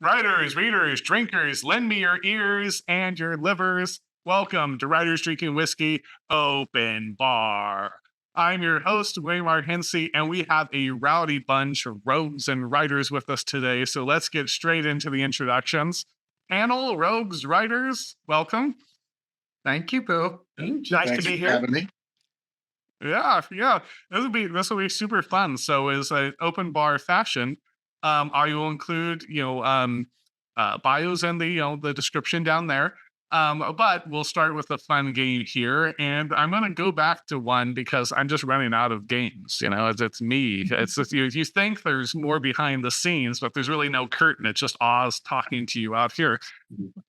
Writers, readers, drinkers, lend me your ears and your livers. Welcome to Writers Drinking Whiskey Open Bar. I'm your host, Waymar Hincy, and we have a rowdy bunch of rogues and writers with us today. So let's get straight into the introductions. Panel, rogues, writers, welcome. Thank you, Bill. Nice Thanks to be for here. having me. Yeah. This will be super fun. So, as an open bar fashion, I will include bios in the description down there. But we'll start with a fun game here, and I'm going to go back to one because I'm just running out of games. It's me. It's just, you think there's more behind the scenes, but there's really no curtain. It's just Oz talking to you out here.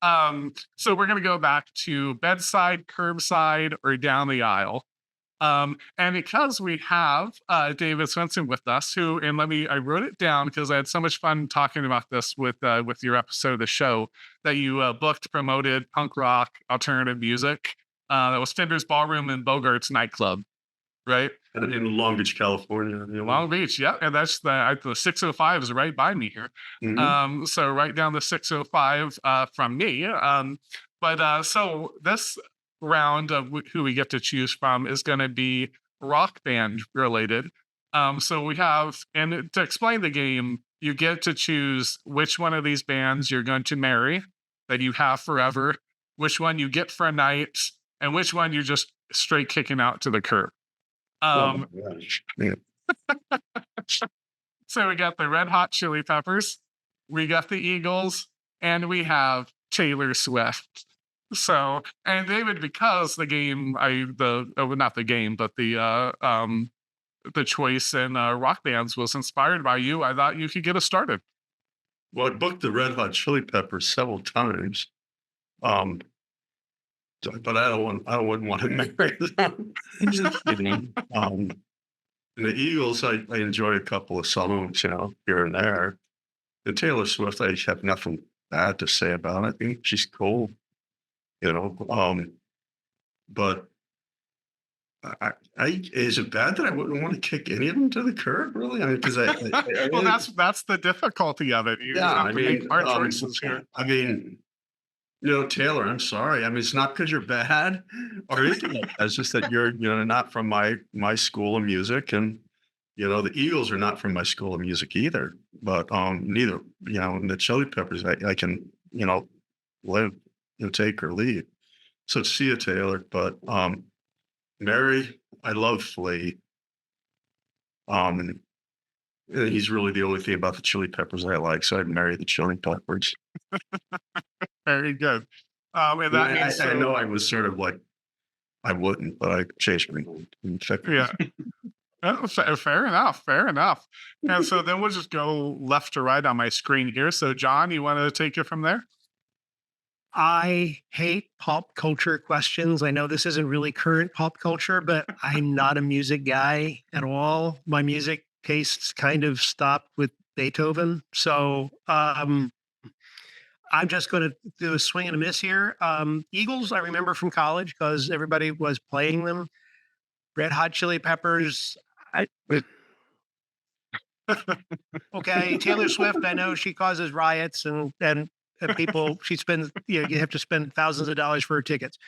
So we're going to go back to bedside, curbside, or down the aisle. And because we have David Swenson with us, I wrote it down because I had so much fun talking about this with your episode of the show that you booked, promoted punk rock, alternative music. That was Fender's Ballroom and Bogart's nightclub, right? In Long Beach, California. Long Beach, yeah. And that's the 605 is right by me here. Mm-hmm. So right down the 605 from me. So this round of who we get to choose from is going to be rock band related. So we have, and to explain the game, you get to choose which one of these bands you're going to marry, that you have forever, which one you get for a night, and which one you're just straight kicking out to the curb. Yeah. So we got the Red Hot Chili Peppers, we got the Eagles, and we have Taylor Swift. So, and David, because the game, not the game, but the choice in rock bands was inspired by you, I thought you could get us started. Well, I booked the Red Hot Chili Peppers several times, but I wouldn't want to marry them. Just kidding. And the Eagles, I enjoy a couple of songs, here and there. And Taylor Swift, I have nothing bad to say about it. I think she's cool. But is it bad that I wouldn't want to kick any of them to the curb? Really? I mean, because well, that's the difficulty of it. You have to make hard choices here. I mean, Taylor, I'm sorry. I mean, it's not because you're bad or anything. It's just that you're, not from my school of music, and the Eagles are not from my school of music either. But neither, the Chili Peppers, I can, live. Take or leave. So see you, Taylor. But Mary, I love Flea. And he's really the only thing about the Chili Peppers I like. So I'd marry the Chili Peppers. Very good. And I know I was sort of like, I wouldn't, but I changed my mind. Yeah. Fair enough. And so then we'll just go left to right on my screen here. So John, you want to take it from there? I hate pop culture questions. I know this isn't really current pop culture, but I'm not a music guy at all. My music tastes kind of stopped with Beethoven. So I'm just going to do a swing and a miss here. Eagles, I remember from college because everybody was playing them. Red Hot Chili Peppers. Okay, Taylor Swift, I know she causes riots and people, she spends, you have to spend thousands of dollars for her tickets.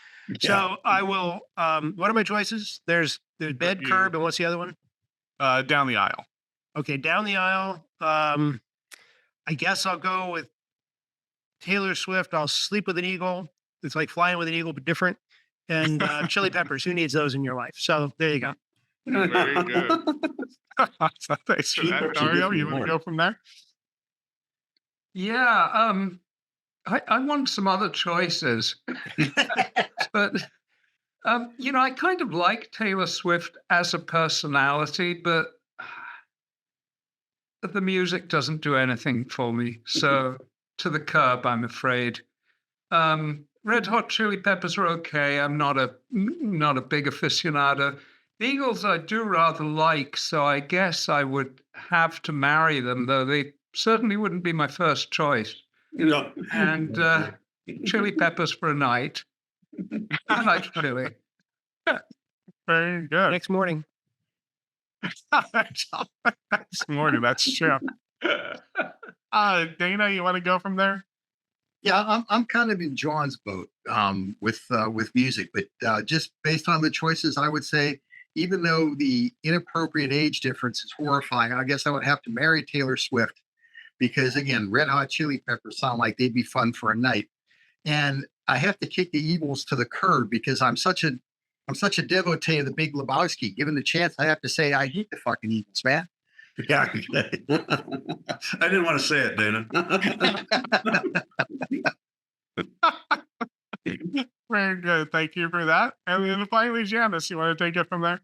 Yeah. So I will, what are my choices? There's bed, curb, and what's the other one? Down the aisle. Okay, down the aisle. I guess I'll go with Taylor Swift. I'll sleep with an eagle. It's like flying with an eagle, but different. And Chili Peppers. Who needs those in your life? So there you go. Very good. Thanks for that, Dario. You want to go from there? Yeah, I want some other choices, but I kind of like Taylor Swift as a personality, but the music doesn't do anything for me. So to the curb, I'm afraid. Red Hot Chili Peppers are okay. I'm not a big aficionado. The Eagles I do rather like, so I guess I would have to marry them, though they certainly wouldn't be my first choice. And Chili Peppers for a night. I like chili. Very good. Next morning. This morning, that's true. Dana, you want to go from there? Yeah, I'm kind of in John's boat with music, but just based on the choices, I would say even though the inappropriate age difference is horrifying, I guess I would have to marry Taylor Swift because again, Red Hot Chili Peppers sound like they'd be fun for a night, and I have to kick the Eagles to the curb because I'm such a devotee of the Big Lebowski. Given the chance, I have to say I hate the fucking Eagles, man. Yeah, okay. I didn't want to say it, Dana. Very good. Thank you for that. And then finally, Janice, you want to take it from there?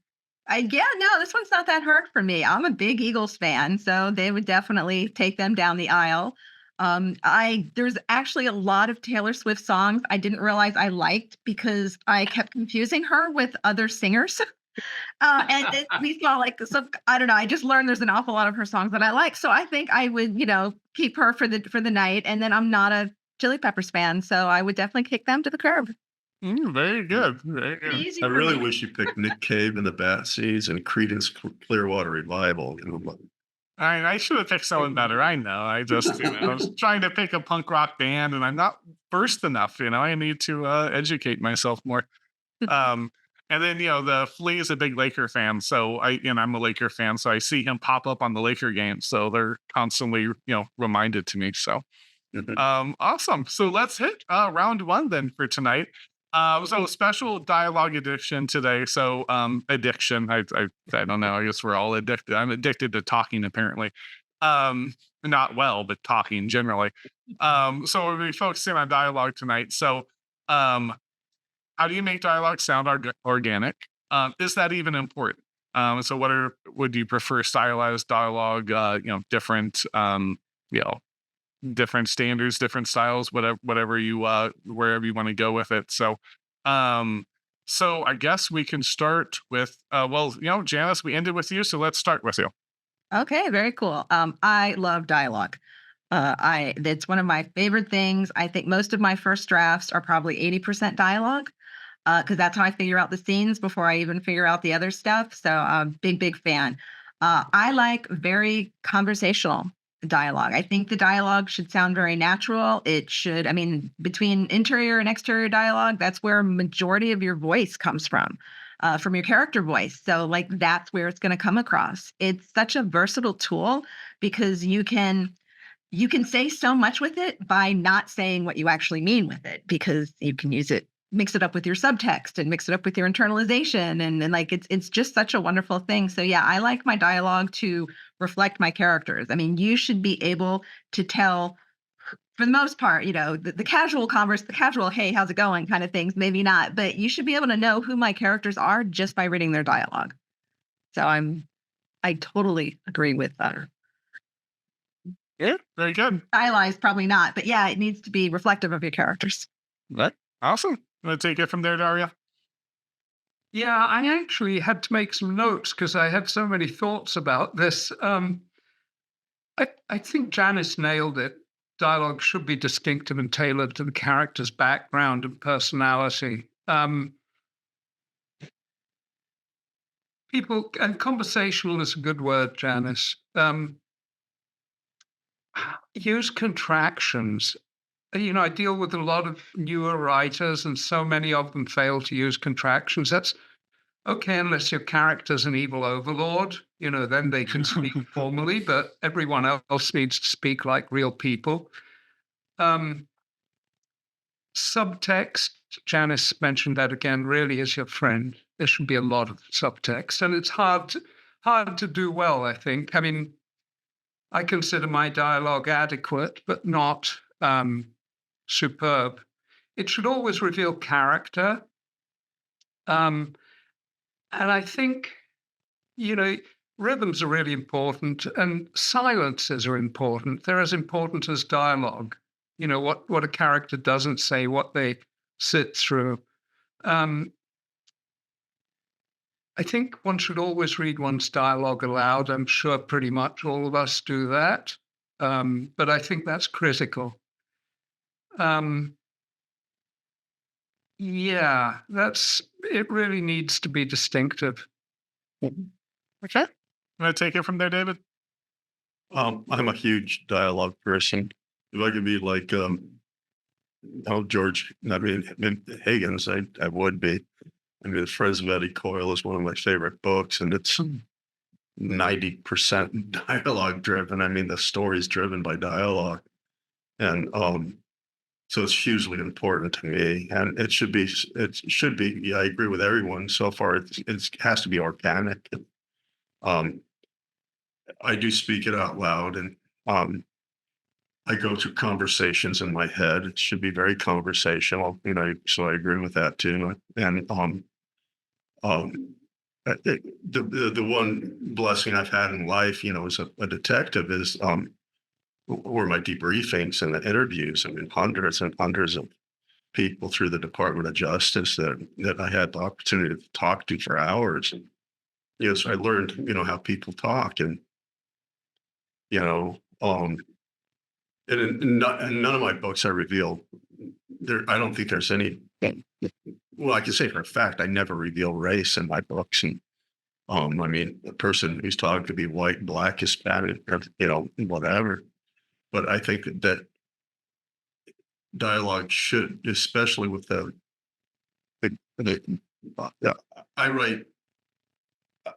Yeah, no, this one's not that hard for me. I'm a big Eagles fan, so they would definitely take them down the aisle. I There's actually a lot of Taylor Swift songs I didn't realize I liked because I kept confusing her with other singers. We saw like some, I don't know. I just learned there's an awful lot of her songs that I like, so I think I would, keep her for the night. And then I'm not a Chili Peppers fan, so I would definitely kick them to the curb. Very good. Very Pretty good. easy I for really me. wish you picked Nick Cave and the Bat Seeds and Creedence Clearwater Revival. I should have picked someone better. I know. I was trying to pick a punk rock band, and I'm not versed enough. I need to educate myself more. And then the Flea is a big Laker fan, so I'm a Laker fan, so I see him pop up on the Laker games, so they're constantly reminded to me. So awesome. So let's hit round one then for tonight. So special dialogue addiction today. So addiction. I don't know. I guess we're all addicted. I'm addicted to talking apparently. Not well, but talking generally. So we'll be focusing on dialogue tonight. So how do you make dialogue sound organic? Is that even important? So would you prefer stylized dialogue, different you know, different standards, different styles, whatever you wherever you want to go with it. So I guess we can start with Janice, we ended with you, so let's start with you. Okay, very cool. I love dialogue. I It's one of my favorite things. I think most of my first drafts are probably 80% dialogue, because that's how I figure out the scenes before I even figure out the other stuff. So I'm big fan. I like very conversational dialogue. I think the dialogue should sound very natural. It should, I mean, between interior and exterior dialogue, that's where a majority of your voice comes from your character voice. So like that's where it's going to come across. It's such a versatile tool because you can say so much with it by not saying what you actually mean with it, because you can use it, mix it up with your subtext and mix it up with your internalization. And like, it's just such a wonderful thing. So yeah, I like my dialogue to reflect my characters. I mean, you should be able to tell, for the most part, the casual the casual, hey, how's it going kind of things, maybe not, but you should be able to know who my characters are just by reading their dialogue. So I totally agree with that. Yeah, very good. Stylized, probably not, but yeah, it needs to be reflective of your characters. What? Awesome. I'm gonna take it from there, Daria. Yeah, I actually had to make some notes because I had so many thoughts about this. I think Janice nailed it. Dialogue should be distinctive and tailored to the character's background and personality. And conversational is a good word, Janice. Use contractions. I deal with a lot of newer writers, and so many of them fail to use contractions. That's okay unless your character's an evil overlord. Then they can speak formally, but everyone else needs to speak like real people. Subtext, Janice mentioned that again, really is your friend. There should be a lot of subtext, and it's hard to do well, I think. I mean, I consider my dialogue adequate, but not superb. It should always reveal character. And I think, rhythms are really important and silences are important. They're as important as dialogue. What a character doesn't say, what they sit through. I think one should always read one's dialogue aloud. I'm sure pretty much all of us do that. But I think that's critical. Yeah, it really needs to be distinctive. Okay. I'm gonna take it from there, David. I'm a huge dialogue person. If I could be like, George, I mean, Higgins, I would be. I mean, Fresvetti Coil is one of my favorite books, and it's 90% dialogue driven. I mean, the story's driven by dialogue. And so it's hugely important to me. And it should be, yeah, I agree with everyone so far. It has to be organic. Um, I do speak it out loud, and I go through conversations in my head. It should be very conversational, so I agree with that too. And um, the one blessing I've had in life, as a detective is were my debriefings and the interviews. I mean, hundreds and hundreds of people through the Department of Justice that I had the opportunity to talk to for hours. And, so I learned, how people talk, and, you know, um, and in none of my books I reveal there. I don't think there's any, well, I can say for a fact, I never reveal race in my books. And, I mean, the person who's talking could be white, black, Hispanic, or, whatever. But I think that dialogue should, especially with the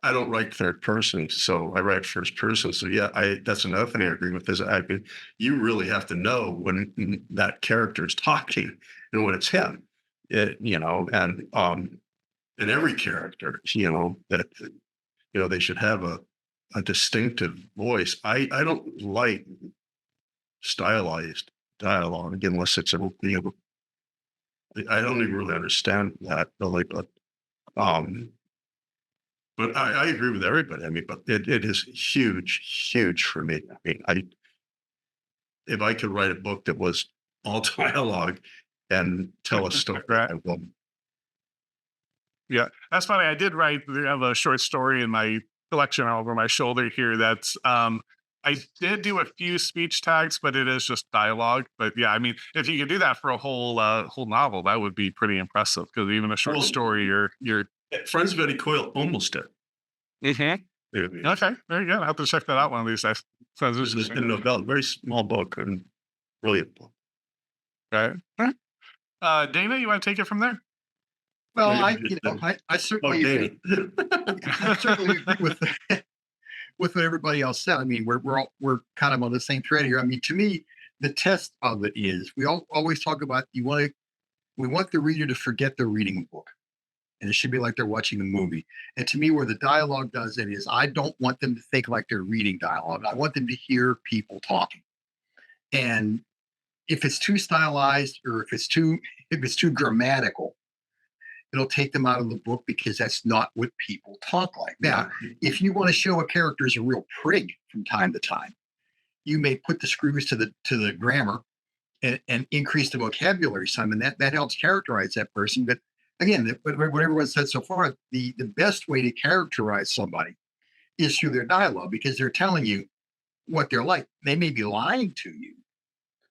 I don't write third person, so I write first person. So yeah, that's another thing I agree with is I mean, you really have to know when that character is talking and when it's him. And in every character, that they should have a distinctive voice. I don't like stylized dialogue unless it's I don't even really understand that really, um but I agree with everybody. I mean, but it is huge, huge for me. I mean, if I could write a book that was all dialogue and tell a story, Right. I will. Yeah, that's funny. I did have a short story in my collection over my shoulder here. That's I did do a few speech tags, but it is just dialogue. But yeah, I mean, if you could do that for a whole novel, that would be pretty impressive. Because even a short Well, story, you're Friends of Eddie Coyle almost did. okay. Very good. I will have to check that out one of these days. Sounds It was interesting. a novella, very small book and brilliant book. Right. All right. Dana, you want to take it from there? Well, Yeah, I Oh, certainly, Danny. I certainly agree with with what everybody else said. I mean, we're kind of on the same thread here. I mean, to me, the test of it is we always talk about we want the reader to forget they're reading a book, and it should be like they're watching a movie. And to me, where the dialogue does it is I don't want them to think like they're reading dialogue. I want them to hear people talking. And if it's too stylized or if it's too grammatical, it'll take them out of the book because that's not what people talk like. Now, if you want to show a character is a real prig from time to time, you may put the screws to the grammar and increase the vocabulary some, and that helps characterize that person. But again, what everyone said so far, the best way to characterize somebody is through their dialogue because they're telling you what they're like. They may be lying to you,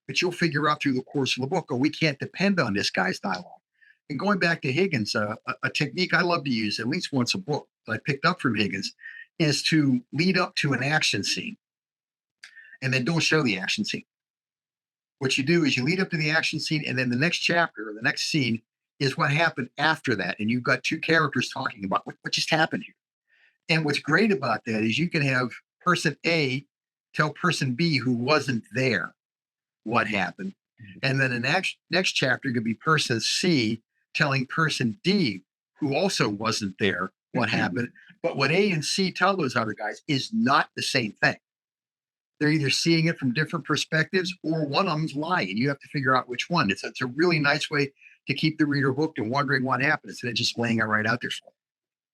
but you'll figure out through the course of the book, oh, we can't depend on this guy's dialogue. And going back to Higgins, a technique I love to use at least once a book that I picked up from Higgins is to lead up to an action scene and then don't show the action scene. What you do is you lead up to the action scene, and then the next chapter or the next scene is what happened after that. And you've got two characters talking about what just happened here. And what's great about that is you can have person A tell person B who wasn't there what happened. And then the next chapter could be person C telling person D, who also wasn't there, what happened. But what A and C tell those other guys is not the same thing. They're either seeing it from different perspectives or one of them's lying. You have to figure out which one. It's a really nice way to keep the reader hooked and wondering what happened instead of just laying it right out there for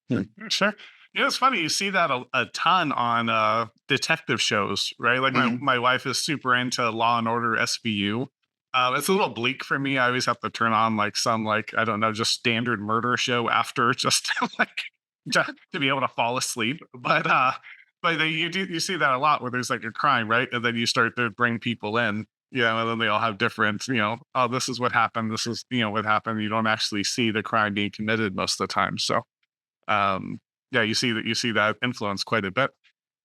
them. Sure. It's funny. You see that a ton on detective shows, right? Like my wife is super into Law and Order SVU. It's a little bleak for me. I always have to turn on some I don't know, just standard murder show after just to be able to fall asleep. But you see that a lot where there's a crime, right? And then you start to bring people in, and then they all have different, oh, this is what happened. This is, what happened. You don't actually see the crime being committed most of the time. So, yeah, you see that influence quite a bit.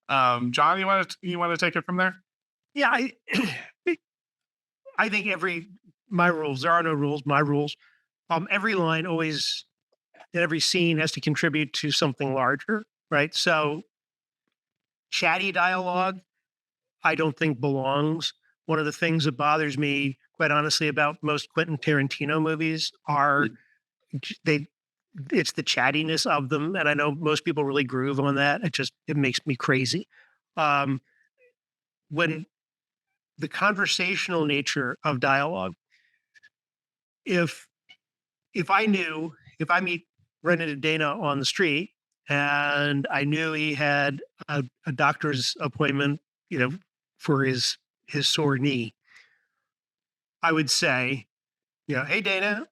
John, you want to take it from there? Yeah, I think my rules. There are no rules. My rules. Every line always in every scene has to contribute to something larger, right? So chatty dialogue, I don't think belongs. One of the things that bothers me, quite honestly, about most Quentin Tarantino movies are they it's the chattiness of them. And I know most people really groove on that. It makes me crazy. Um, when the conversational nature of dialogue, if if I knew, if I meet Brendan Dana on the street and I knew he had a doctor's appointment, for his sore knee, I would say, hey Dana,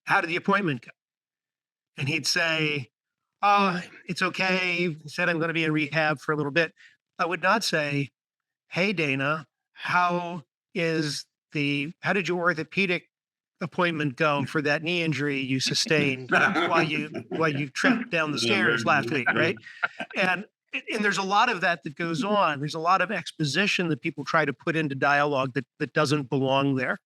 how did the appointment go? And he'd say, oh, it's okay. He said I'm going to be in rehab for a little bit. I would not say, hey Dana, how did your orthopedic appointment go for that knee injury you sustained while you tripped down the stairs last week, right? And there's a lot of that goes on. There's a lot of exposition that people try to put into dialogue that doesn't belong there.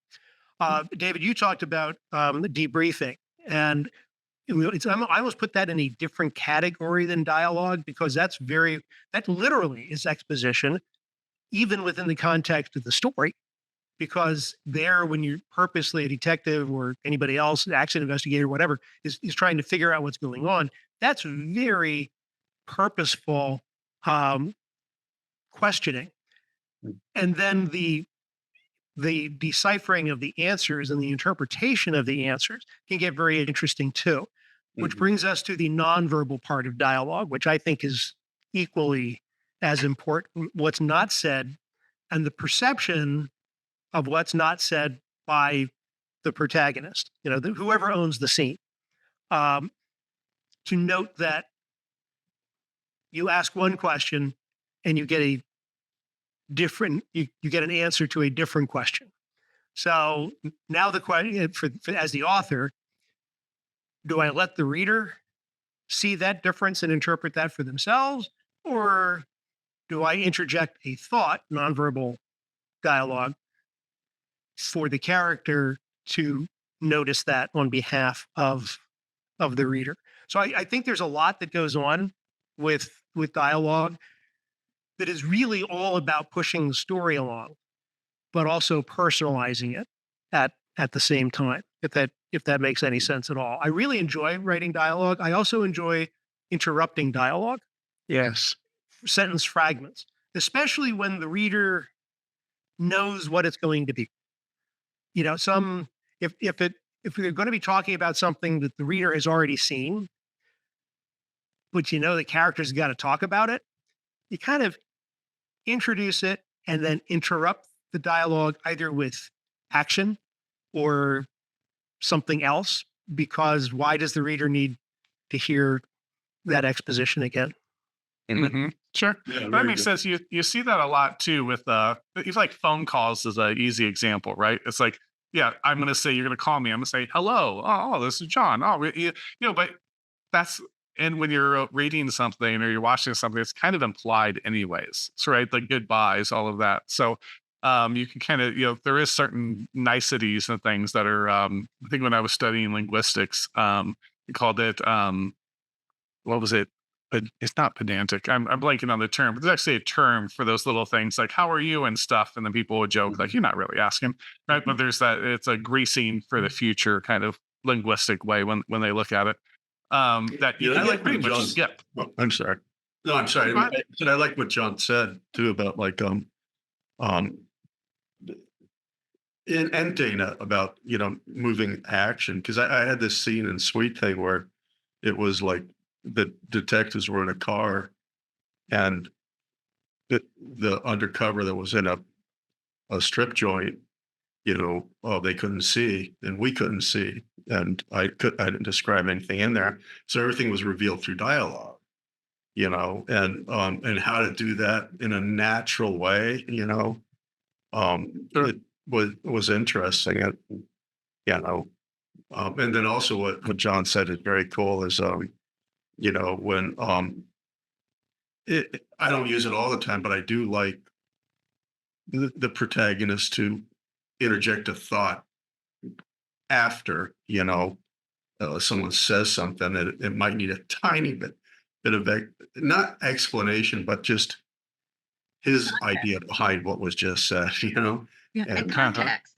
David, you talked about the debriefing, and I almost put that in a different category than dialogue, because that literally is exposition, even within the context of the story. Because there, when you're purposely a detective or anybody else, an accident investigator, whatever, is trying to figure out what's going on, that's very purposeful questioning. And then the deciphering of the answers and the interpretation of the answers can get very interesting too, which brings us to the nonverbal part of dialogue, which I think is equally as important. What's not said and the perception of what's not said by the protagonist, whoever owns the scene, to note that you ask one question and you get you get an answer to a different question. So now the question as the author, do I let the reader see that difference and interpret that for themselves? Or do I interject a thought, nonverbal dialogue, for the character to notice that on behalf of the reader? So I think there's a lot that goes on with dialogue that is really all about pushing the story along, but also personalizing it at the same time, if that makes any sense at all. I really enjoy writing dialogue. I also enjoy interrupting dialogue. Yes. Sentence fragments, especially when the reader knows what it's going to be. If we're going to be talking about something that the reader has already seen, but the character's got to talk about it, you kind of introduce it and then interrupt the dialogue either with action or something else, because why does the reader need to hear that exposition again? Sure. Yeah, That makes sense. You see that a lot too with it's like phone calls is an easy example, right? It's like, yeah, I'm going to say, you're going to call me. I'm going to say, hello. Oh, this is John. Oh, but that's, and when you're reading something or you're watching something, it's kind of implied anyways. So, right. Like goodbyes, all of that. So, you can kind of, there is certain niceties and things that are, I think when I was studying linguistics, we called it, what was it? But it's not pedantic. I'm blanking on the term, but there's actually a term for those little things like "how are you" and stuff, and then people would joke like, "You're not really asking," right? But there's that. It's a greasing for the future kind of linguistic way when they look at it. That you Yeah, I can like pretty when much John- skip. Oh, I'm sorry. No, I'm sorry. I like what John said too about like and Dana about moving action, because I had this scene in Sweet Thing where it was like the detectives were in a car and the undercover that was in a strip joint, they couldn't see and we couldn't see, and I didn't describe anything in there, so everything was revealed through dialogue, and how to do that in a natural way, Sure. it was interesting. And then also what John said is very cool is when I don't use it all the time, but I do like the protagonist to interject a thought after, someone says something. It might need a tiny bit of not explanation, but just his idea behind what was just said, Yeah, and and context.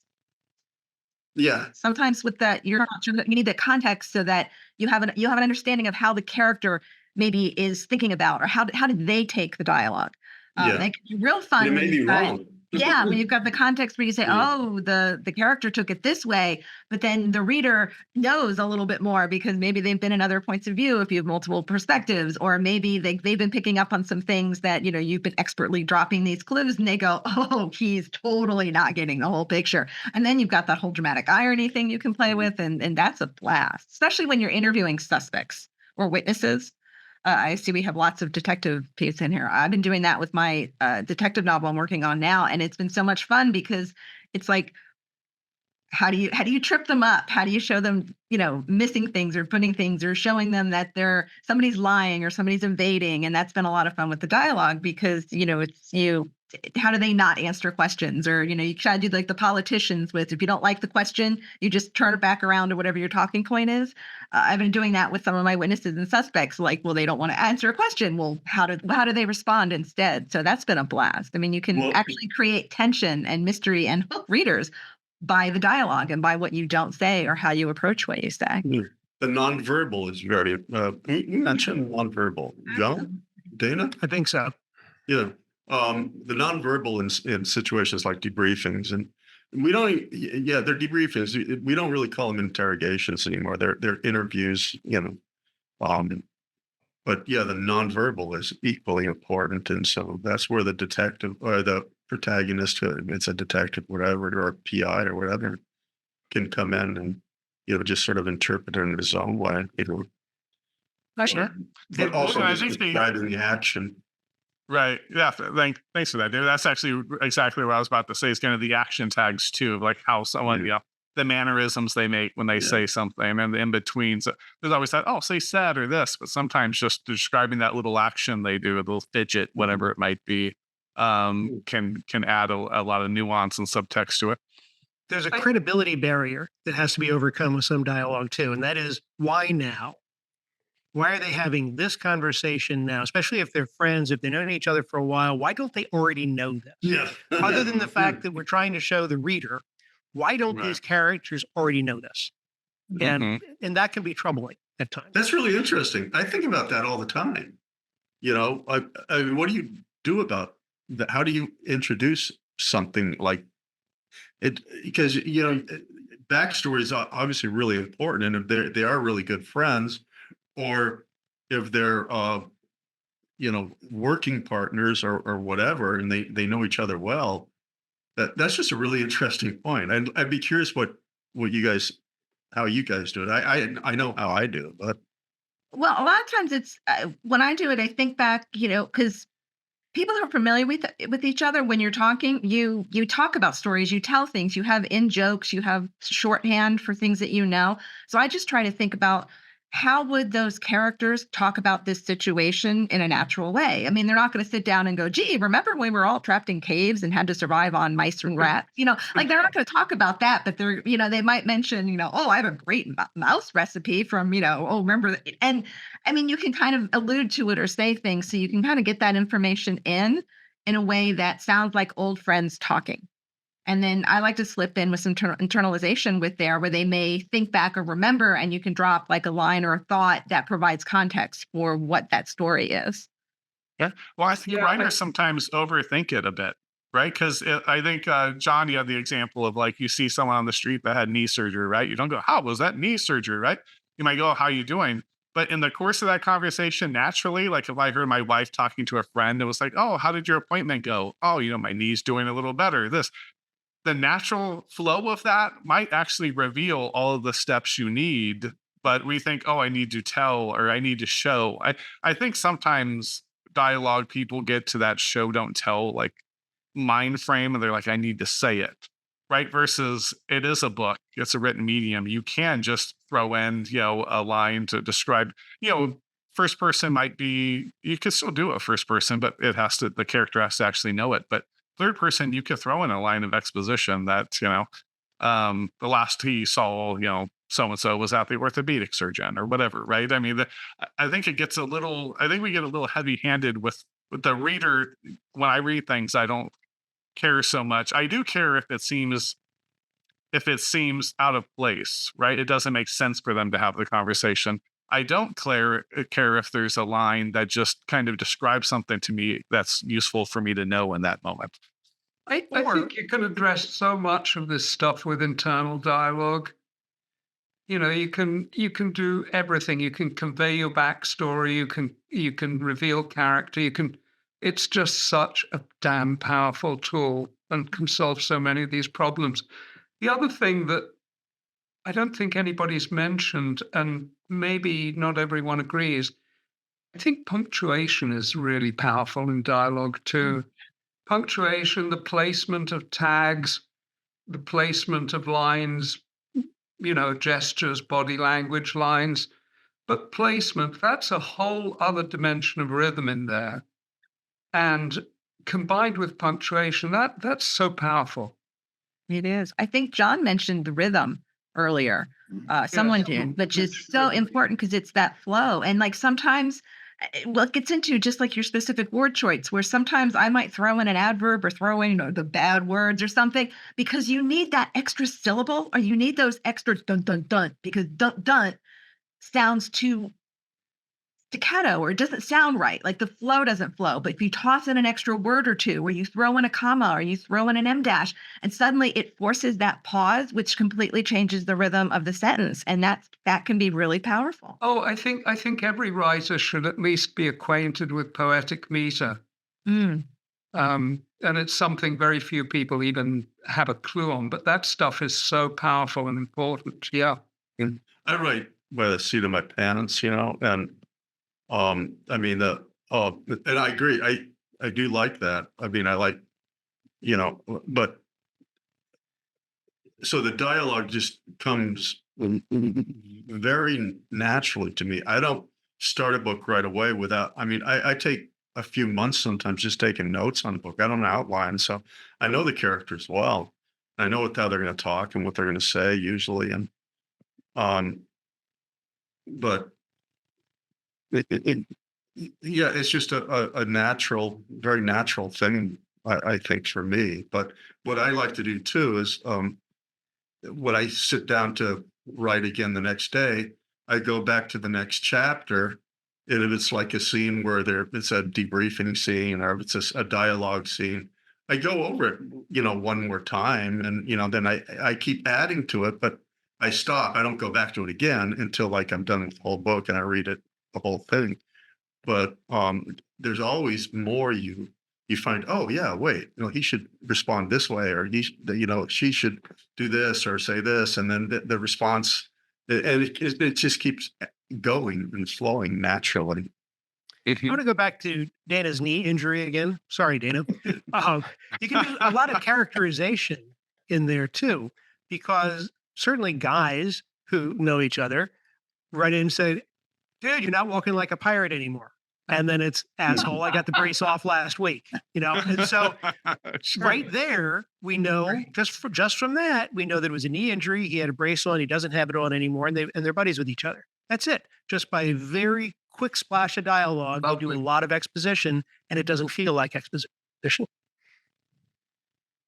yeah, Sometimes with that, you're not sure that you need the context so that you have an understanding of how the character maybe is thinking about, or how did they take the dialogue. yeah, That can be real and fun it when may be you've got, wrong. yeah, when you've got the context where you say, Yeah. oh, the character took it this way, but then the reader knows a little bit more because maybe they've been in other points of view if you have multiple perspectives, or maybe they've been picking up on some things that, you've been expertly dropping these clues and they go, oh, he's totally not getting the whole picture. And then you've got that whole dramatic irony thing you can play with, and that's a blast, especially when you're interviewing suspects or witnesses. I see we have lots of detective pieces in here. I've been doing that with my detective novel I'm working on now, and it's been so much fun because it's like, how do you trip them up? How do you show them, missing things or putting things, or showing them that somebody's lying or somebody's invading? And that's been a lot of fun with the dialogue because, it's you. How do they not answer questions? Or, you try to do like the politicians with, if you don't like the question, you just turn it back around to whatever your talking point is. I've been doing that with some of my witnesses and suspects. Like, well, they don't want to answer a question. Well, how do they respond instead? So that's been a blast. I mean, you can Well, actually create tension and mystery and hook readers by the dialogue and by what you don't say or how you approach what you say. the nonverbal is very. You mentioned nonverbal, no, Dana? I think so. Yeah. The nonverbal in situations like debriefings, and we don't, yeah, they're debriefings. We don't really call them interrogations anymore. They're interviews, but yeah, the nonverbal is equally important. And so that's where the detective or the protagonist, it's a detective, whatever, or a PI or whatever, can come in and, just sort of interpret it in his own way, Sure. but also I just think describing the action. right. Yeah. Thanks for that, dude. That's actually exactly what I was about to say. Is kind of the action tags too, of like how someone, the mannerisms they make when they say something, and the in betweens. So there's always that, oh, say said or this, but sometimes just describing that little action they do, a little fidget, whatever it might be, can add a lot of nuance and subtext to it. There's a credibility barrier that has to be overcome with some dialogue too, and that is, why now? Why are they having this conversation now? Especially if they're friends, if they've known each other for a while, why don't they already know this? Yeah. Other than the fact that we're trying to show the reader, why don't these characters already know this? And that can be troubling at times. That's really interesting. I think about that all the time. I mean, what do you do about that? How do you introduce something like it? Because backstory is obviously really important, and if they are really good friends, or if they're working partners or whatever, and they know each other well, that's just a really interesting point. I'd be curious what you guys, how you guys do it. I know how I do it, but Well, a lot of times it's when I do it, I think back, because people are familiar with each other. When you're talking, you talk about stories, you tell things, you have in jokes, you have shorthand for things that you know. So I just try to think about, how would those characters talk about this situation in a natural way? I mean, they're not going to sit down and go, gee, remember when we were all trapped in caves and had to survive on mice and rats? Like, they're not going to talk about that, but they might mention, oh, I have a great mouse recipe from, oh, remember. And I mean, you can kind of allude to it or say things so you can kind of get that information in a way that sounds like old friends talking. And then I like to slip in with some internalization where they may think back or remember, and you can drop like a line or a thought that provides context for what that story is. Yeah. Well, I think writers sometimes overthink it a bit, right? Because I think, John, you have the example of like, you see someone on the street that had knee surgery, right? You don't go, how was that knee surgery, right? You might go, how you doing? But in the course of that conversation, naturally, like if I heard my wife talking to a friend, it was like, oh, how did your appointment go? Oh, my knee's doing a little better. The natural flow of that might actually reveal all of the steps you need, but we think, oh, I need to tell or I need to show. I think sometimes dialogue people get to that show don't tell like mind frame, and they're like, I need to say it, right? Versus it is a book, it's a written medium. You can just throw in, a line to describe, first person might be, you could still do a first person, but the character has to actually know it. But third person, you could throw in a line of exposition that, the last he saw, so and so was at the orthopedic surgeon or whatever, right? I mean, I think it gets I think we get a little heavy handed with the reader. When I read things, I don't care so much. I do care if it seems out of place, right? It doesn't make sense for them to have the conversation. I don't care if there's a line that just kind of describes something to me that's useful for me to know in that moment. I think you can address so much of this stuff with internal dialogue. You can do everything. You can convey your backstory. You can reveal character. It's just such a damn powerful tool and can solve so many of these problems. The other thing that I don't think anybody's mentioned, and maybe not everyone agrees, I think punctuation is really powerful in dialogue too. Punctuation, the placement of tags, the placement of lines, gestures, body language lines. But placement, that's a whole other dimension of rhythm in there. And combined with punctuation, that's so powerful. It is. I think John mentioned the rhythm earlier. Someone did, which is so important because it's that flow. And like sometimes, it gets into just like your specific word choice, where sometimes I might throw in an adverb or throw in, the bad words or something, because you need that extra syllable or you need those extra dun dun dun, because dun dun sounds too staccato or it doesn't sound right. Like the flow doesn't flow. But if you toss in an extra word or two, or you throw in a comma or you throw in an em dash, and suddenly it forces that pause, which completely changes the rhythm of the sentence. And that can be really powerful. Oh, I think every writer should at least be acquainted with poetic meter. And it's something very few people even have a clue on. But that stuff is so powerful and important. Yeah. I write by the seat of my pants, and I mean, and I agree. I do like that. I mean, I like, but so the dialogue just comes very naturally to me. I don't start a book right away without, I take a few months sometimes just taking notes on the book. I don't outline. So I know the characters well. I know how they're going to talk and what they're going to say usually. And, but yeah, it's just a natural, very natural thing, I think, for me. But what I like to do too is when I sit down to write again the next day, I go back to the next chapter. And if it's like a scene where it's a debriefing scene or if it's a dialogue scene, I go over it, one more time. And, then I keep adding to it, but I stop. I don't go back to it again until like I'm done with the whole book and I read it, the whole thing. But there's always more you find, oh yeah, wait, he should respond this way, or she should do this or say this, and then the response, and it just keeps going and flowing naturally. I want to go back to Dana's knee injury again. Sorry, Dana. You can do a lot of characterization in there too, because certainly guys who know each other write in and say, dude, you're not walking like a pirate anymore. And then it's, asshole, I got the brace off last week, And so right there, we know just from that, we know that it was a knee injury. He had a brace on. He doesn't have it on anymore. And they're buddies with each other. That's it. Just by a very quick splash of dialogue, they do a lot of exposition, and it doesn't feel like exposition.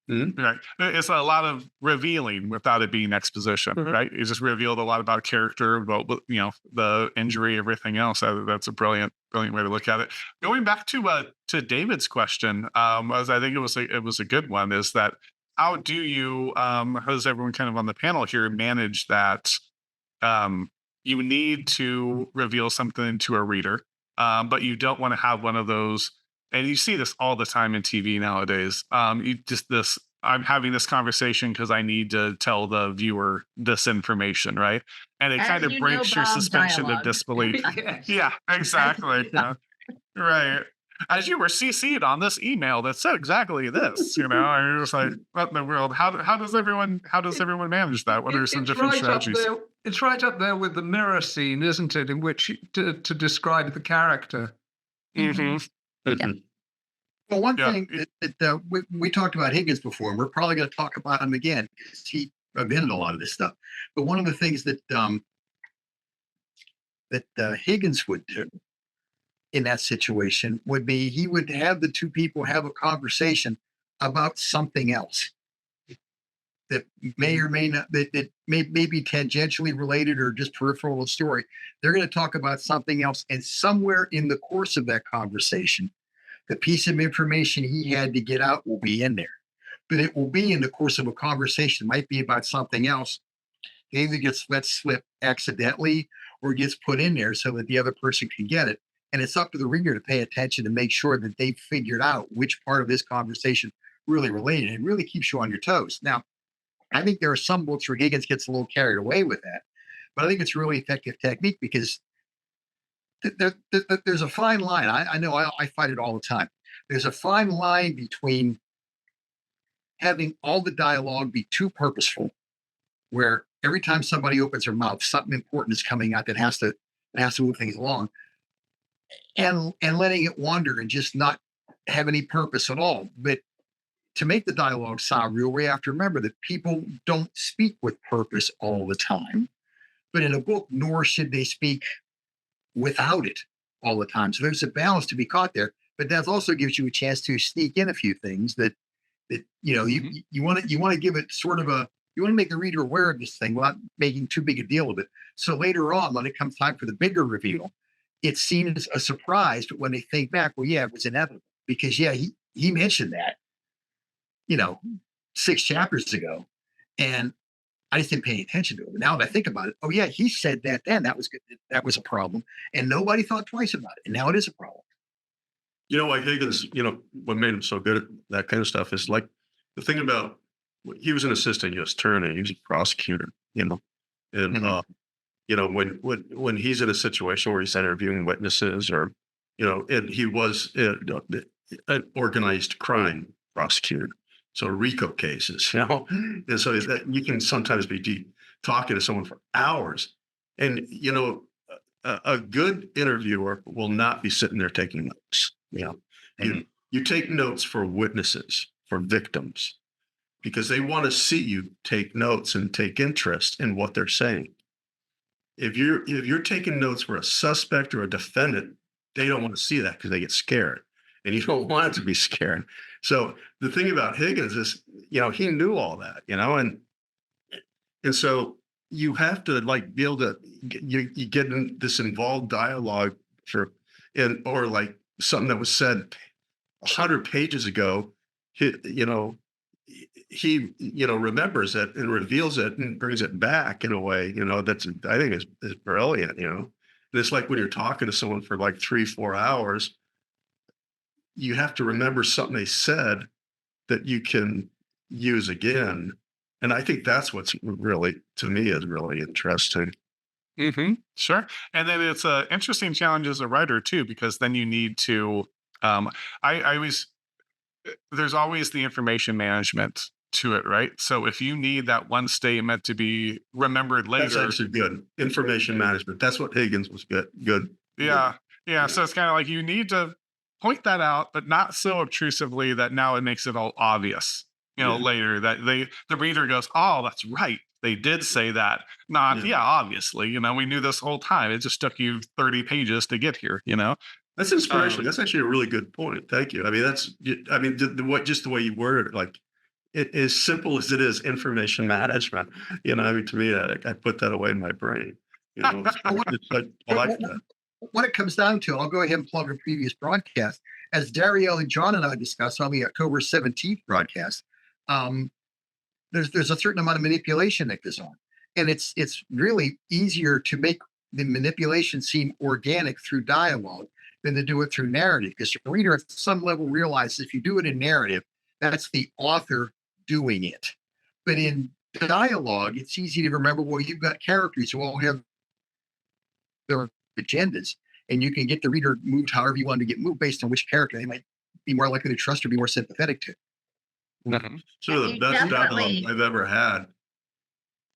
Mm-hmm. Right. It's a lot of revealing without it being exposition, right? You just revealed a lot about character, about the injury, everything else. That's a brilliant way to look at it. Going back to David's question, as I think it was a good one, is that how do you, how does everyone kind of on the panel here manage that? You need to reveal something to a reader, but you don't want to have one of those. And you see this all the time in TV nowadays. I'm having this conversation because I need to tell the viewer this information, right? And it kind of breaks your suspension of disbelief. Yes. Yeah, exactly. Yeah. Right. as you were CC'd on this email that said exactly this, and you're just like, what in the world? How does everyone manage that? What are some It's different right up strategies? there. It's right up there with the mirror scene, isn't it? In which to describe the character. Hmm. Well, one Yeah. thing that we talked about Higgins before, and we're probably going to talk about him again because he invented a lot of this stuff. But one of the things that Higgins would do in that situation would be he would have the two people have a conversation about something else that may or may not that may be tangentially related or just peripheral to the story. They're going to talk about something else, and somewhere in the course of that conversation, the piece of information he had to get out will be in there. But it will be in the course of a conversation. It might be about something else. It either gets let slip accidentally or gets put in there so that the other person can get it. And it's up to the reader to pay attention to make sure that they figured out which part of this conversation really related. It really keeps you on your toes. Now, I think there are some books where Higgins gets a little carried away with that, but I think it's a really effective technique because there's a fine line. I know I fight it all the time. There's a fine line between having all the dialogue be too purposeful, where every time somebody opens their mouth, something important is coming out that has to move things along, and letting it wander and just not have any purpose at all. But to make the dialogue sound real, we have to remember that people don't speak with purpose all the time. But in a book, nor should they speak without it all the time. So there's a balance to be caught there. But that also gives you a chance to sneak in a few things that you want to give it sort of a you want to make the reader aware of this thing without making too big a deal of it. So later on, when it comes time for the bigger reveal, it's seen as a surprise. But when they think back, well, yeah, it was inevitable because he mentioned that 6 chapters ago, and I just didn't pay any attention to it. But now that I think about it, oh yeah, he said that then. That was good. That was a problem, and nobody thought twice about it. And now it is a problem. Like Higgins, what made him so good at that kind of stuff is like the thing about he was an assistant U.S. attorney, he was a prosecutor, and when he's in a situation where he's interviewing witnesses or and he was an organized crime prosecutor, so RICO cases, and so that you can sometimes be talking to someone for hours, and a good interviewer will not be sitting there taking notes. You take notes for witnesses, for victims, because they want to see you take notes and take interest in what they're saying. If you're taking notes for a suspect or a defendant, they don't want to see that because they get scared, and you don't want it to be scared. So the thing about Higgins is, he knew all that, and so you have to be able to you get in this involved dialogue or like something that was said 100 pages ago. He remembers it and reveals it and brings it back in a way, that's I think is brilliant. And it's like when you're talking to someone for like 3-4 hours, you have to remember something they said that you can use again. And I think that's what's really, to me, is really interesting. Sure. And then it's an interesting challenge as a writer too, because then you need to, I always, there's always the information management to it, right? So if you need that one statement to be remembered That's later, actually good. Information management. That's what Higgins was good. yeah. So it's kind of like you need to point that out, but not so obtrusively that now it makes it all obvious, later that the reader goes, oh, that's right. They did say that. Not, obviously, we knew this whole time. It just took you 30 pages to get here, That's inspirational. That's actually a really good point. Thank you. I mean, just the way you worded it, like it as simple as it is information management, to me, I put that away in my brain. I like that. What it comes down to, I'll go ahead and plug a previous broadcast. As Darielle and John and I discussed on the October 17th broadcast, there's a certain amount of manipulation that goes on. And it's really easier to make the manipulation seem organic through dialogue than to do it through narrative. Because the reader at some level realizes if you do it in narrative, that's the author doing it. But in dialogue, it's easy to remember, well, you've got characters who all have their agendas. and you can get the reader moved however you want to get moved based on which character they might be more likely to trust or be more sympathetic to. Sort of the You best dialogue definitely- I've ever had.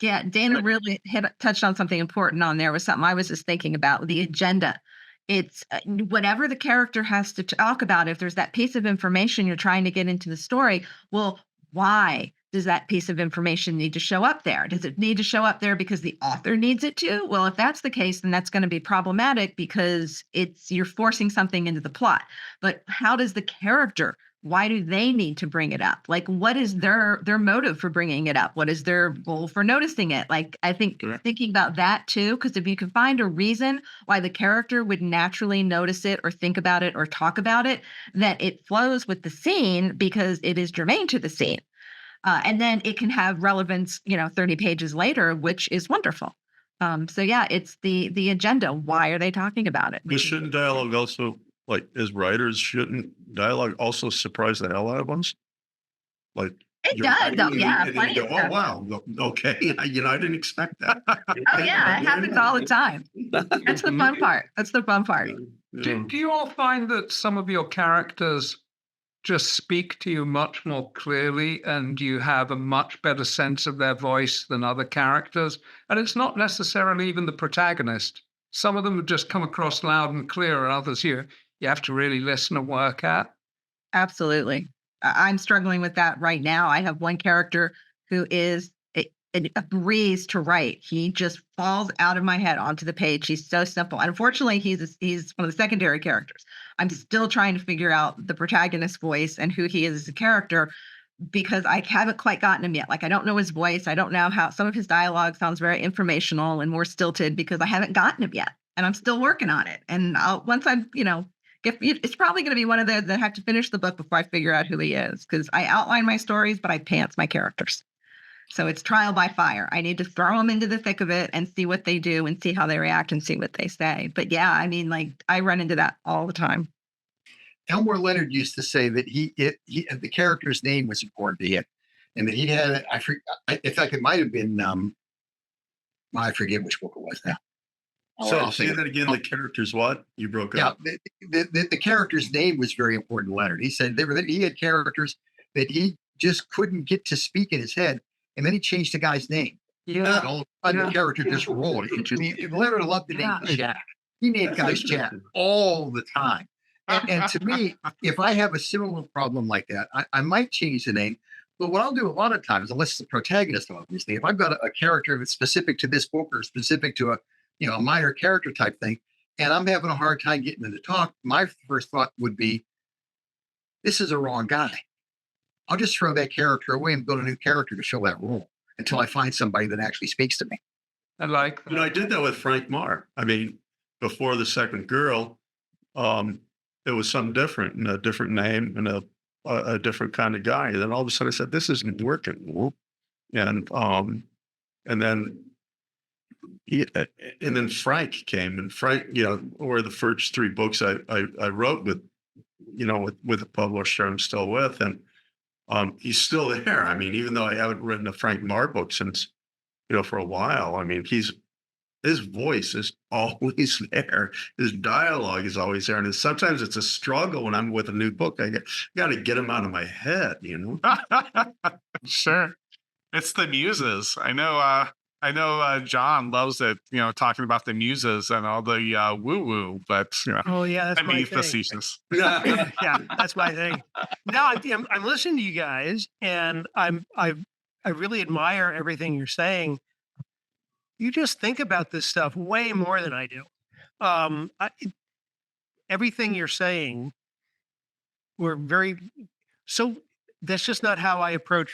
Yeah, Dana really touched on something important on there. Was something I was just thinking about, the agenda. It's whatever the character has to talk about. If there's that piece of information you're trying to get into the story, well, why does that piece of information need to show up there? Does it need to show up there because the author needs it to? Well, if that's the case, then that's going to be problematic because you're forcing something into the plot. But how does the character, why do they need to bring it up? Like, what is their motive for bringing it up? What is their goal for noticing it? Like, I think thinking about that too, because if you can find a reason why the character would naturally notice it or think about it or talk about it, that it flows with the scene because it is germane to the scene. And then it can have relevance, 30 pages later, which is wonderful. So yeah, it's the agenda. Why are they talking about it? But shouldn't dialogue also, like, as writers, shouldn't dialogue also surprise the hell out of us? Like, It you're does, writing though. and Yeah, then plenty you of go, oh stuff. wow, okay, I didn't expect that. Oh yeah, it happens all the time. That's the fun part. That's the fun part. Do you all find that some of your characters just speak to you much more clearly and you have a much better sense of their voice than other characters? And it's not necessarily even the protagonist. Some of them just come across loud and clear, and others you have to really listen and work at. Absolutely. I'm struggling with that right now. I have one character who is a breeze to write. He just falls out of my head onto the page. He's so simple. And unfortunately, he's one of the secondary characters. I'm still trying to figure out the protagonist's voice and who he is as a character because I haven't quite gotten him yet. Like, I don't know his voice. I don't know how some of his dialogue sounds very informational and more stilted because I haven't gotten him yet. And I'm still working on it. And once I'm, it's probably going to be one of those that have to finish the book before I figure out who he is because I outline my stories, but I pants my characters. So it's trial by fire. I need to throw them into the thick of it and see what they do and see how they react and see what they say. But yeah, I mean, like, I run into that all the time. Elmore Leonard used to say that the character's name was important to him, and that he had. In fact, it might have been. I forget which book it was now. So say that again. The character's what? You broke up. Yeah, the character's name was very important to Leonard. He said he had characters that he just couldn't get to speak in his head, and then he changed the guy's name. Yeah. And all of a sudden, the character just rolled. Leonard loved the name Jack. He named guys Jack all the time. And to me, if I have a similar problem like that, I might change the name. But what I'll do a lot of times, unless it's the protagonist, obviously, if I've got a character that's specific to this book or specific to a minor character type thing, and I'm having a hard time getting them to talk, my first thought would be, this is a wrong guy. I'll just throw that character away and build a new character to fill that role until I find somebody that actually speaks to me. I like that. I did that with Frank Marr. I mean, before The Second Girl, it was something different and a different name and a different kind of guy. And then all of a sudden I said, this isn't working. And then Frank came, and Frank, were the first three books I wrote with a publisher I'm still with. And he's still there. I mean, even though I haven't written a Frank Marr book since, for a while, I mean, his voice is always there. His dialogue is always there. And sometimes it's a struggle when I'm with a new book. I got to get him out of my head, Sure. It's the muses. I know John loves it, talking about the muses and all the woo-woo, but, Oh yeah, that's I my mean, thing. facetious. Yeah, that's my thing. No, I'm listening to you guys, and I really admire everything you're saying. You just think about this stuff way more than I do. Everything you're saying, so that's just not how I approach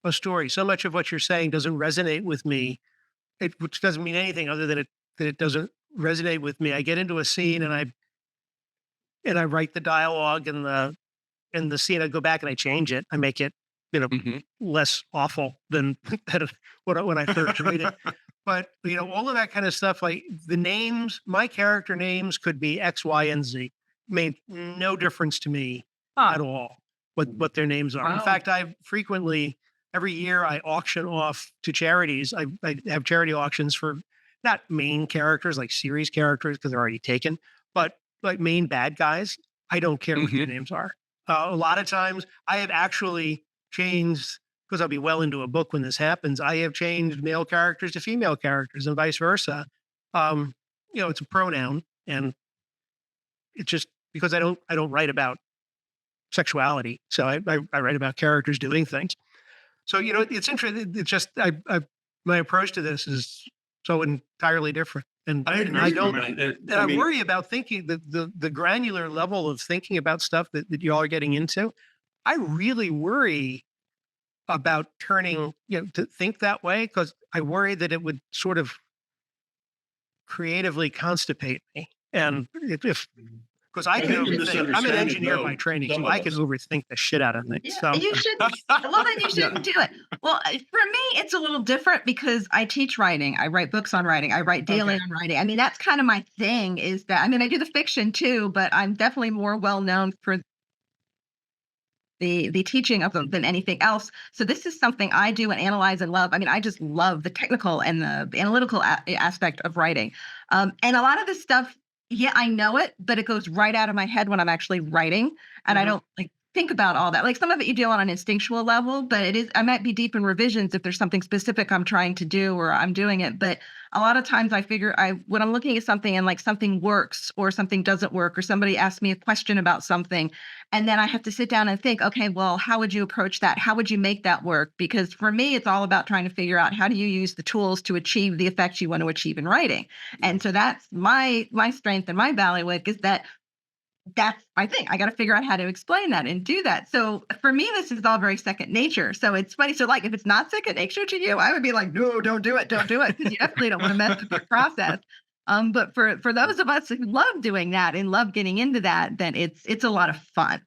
a story. So much of what you're saying doesn't resonate with me, which doesn't mean anything other than it doesn't resonate with me. I get into a scene and I write the dialogue and the scene. I go back and I change it. I make it, less awful than when I first read it. But all of that kind of stuff, like the names, my character names could be X, Y, and Z. Made no difference to me at all what their names are. Wow. In fact, every year I auction off to charities. I have charity auctions for not main characters like series characters because they're already taken, but like main bad guys, I don't care what their Mhm. names are. A lot of times I have actually changed, because I'll be well into a book when this happens. I have changed male characters to female characters and vice versa. Um, it's a pronoun, and it's just because I don't write about sexuality, so I write about characters doing things. So it's interesting. It's just my approach to this is so entirely different, and I I agree. don't. And, And I I mean, worry about thinking the granular level of thinking about stuff that you all are getting into. I really worry about turning, to think that way, because I worry that it would sort of creatively constipate me. And if because I I can think you're overthink. I'm an misunderstanding, engineer by though, training, some so of I can us. overthink the shit out of things. Yeah, So you should. Well, then you shouldn't do it. Well, for me, it's a little different because I teach writing. I write books on writing. I write daily okay. on writing. I mean, that's kind of my thing. Is that I mean, I do the fiction too, but I'm definitely more well known for the teaching of them than anything else. So this is something I do and analyze and love. I mean, I just love the technical and the analytical aspect of writing. And a lot of this stuff, yeah, I know it, but it goes right out of my head when I'm actually writing, and I Mhm. don't like think about all that. Like some of it you do on an instinctual level, but it is I might be deep in revisions if there's something specific I'm trying to do or I'm doing it. But a lot of times I figure I when I'm looking at something and like something works or something doesn't work or somebody asks me a question about something, and then I have to sit down and think, okay, well, how would you approach that? How would you make that work? Because for me, it's all about trying to figure out how do you use the tools to achieve the effects you want to achieve in writing. And so that's my strength and my bailiwick is that's my thing. I got to figure out how to explain that and do that. So for me, this is all very second nature. So it's funny. So like if it's not second nature to you, I would be like, no, don't do it, don't do it, because you definitely don't want to mess with your process. But for those of us who love doing that and love getting into that, then it's a lot of fun.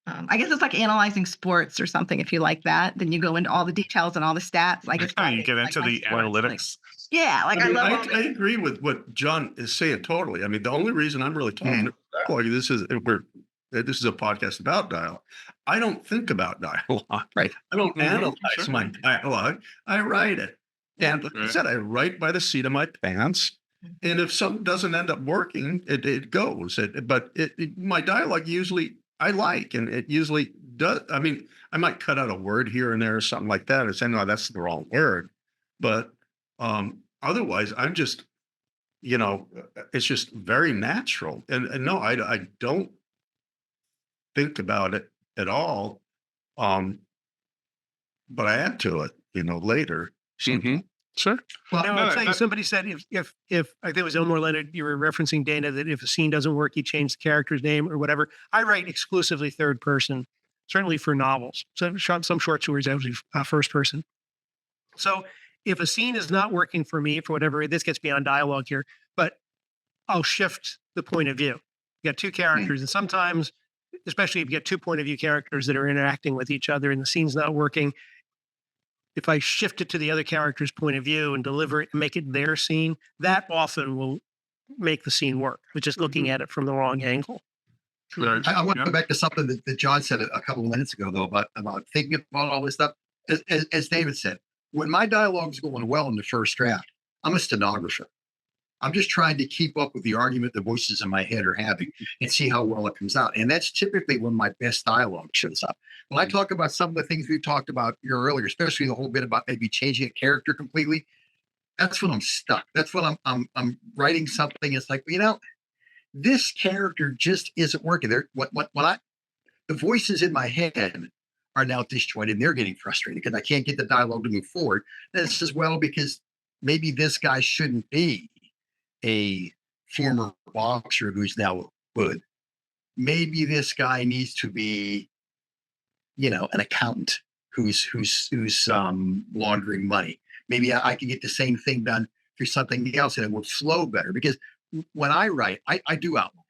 I guess it's like analyzing sports or something. If you like that, then you go into all the details and all the stats. I guess You get like into my the sports, like analytics. yeah, like I I mean, love I, all I the agree with what John is saying totally. I mean, the only reason I'm really talking about dialogue, this is a podcast about dialogue. I don't think about dialogue. Right. I don't Mhm, analyze sure. my dialogue. I write it. And like I Right. said, I write by the seat of my pants. And if something doesn't end up working, it goes. My dialogue usually I like, and it usually does. I mean, I might cut out a word here and there or something like that, or say, no, that's the wrong word. But otherwise, I'm just, it's just very natural. And no, I don't think about it at all. Um, but I add to it, later. Mhm. Sure. Well, No, No, I'm no, saying that- somebody said if I think it was Elmore Leonard, you were referencing Dana, that if a scene doesn't work, you change the character's name or whatever. I write exclusively third person, certainly for novels. So some short stories actually first person. So if a scene is not working for me for whatever, this gets beyond dialogue here, but I'll shift the point of view. You got two characters, and sometimes, especially if you get two point of view characters that are interacting with each other and the scene's not working, if I shift it to the other character's point of view and deliver it and make it their scene, that often will make the scene work. But just looking at it from the wrong angle. Right. I want to Yeah. go back to something that John said a couple of minutes ago, though, about thinking about all this stuff. As David said, when my dialogue's going well in the first draft, I'm a stenographer. I'm just trying to keep up with the argument the voices in my head are having and see how well it comes out. And that's typically when my best dialogue shows up. When I talk about some of the things we talked about here earlier, especially the whole bit about maybe changing a character completely, that's when I'm stuck. That's when I'm writing something. It's like, this character just isn't working. The voices in my head are now disjointed and they're getting frustrated because I can't get the dialogue to move forward. And it's as well because maybe this guy shouldn't be a former boxer who's now good. Maybe this guy needs to be, an accountant who's laundering money. Maybe I can get the same thing done through something else and it will flow better. Because when I write, I do outline.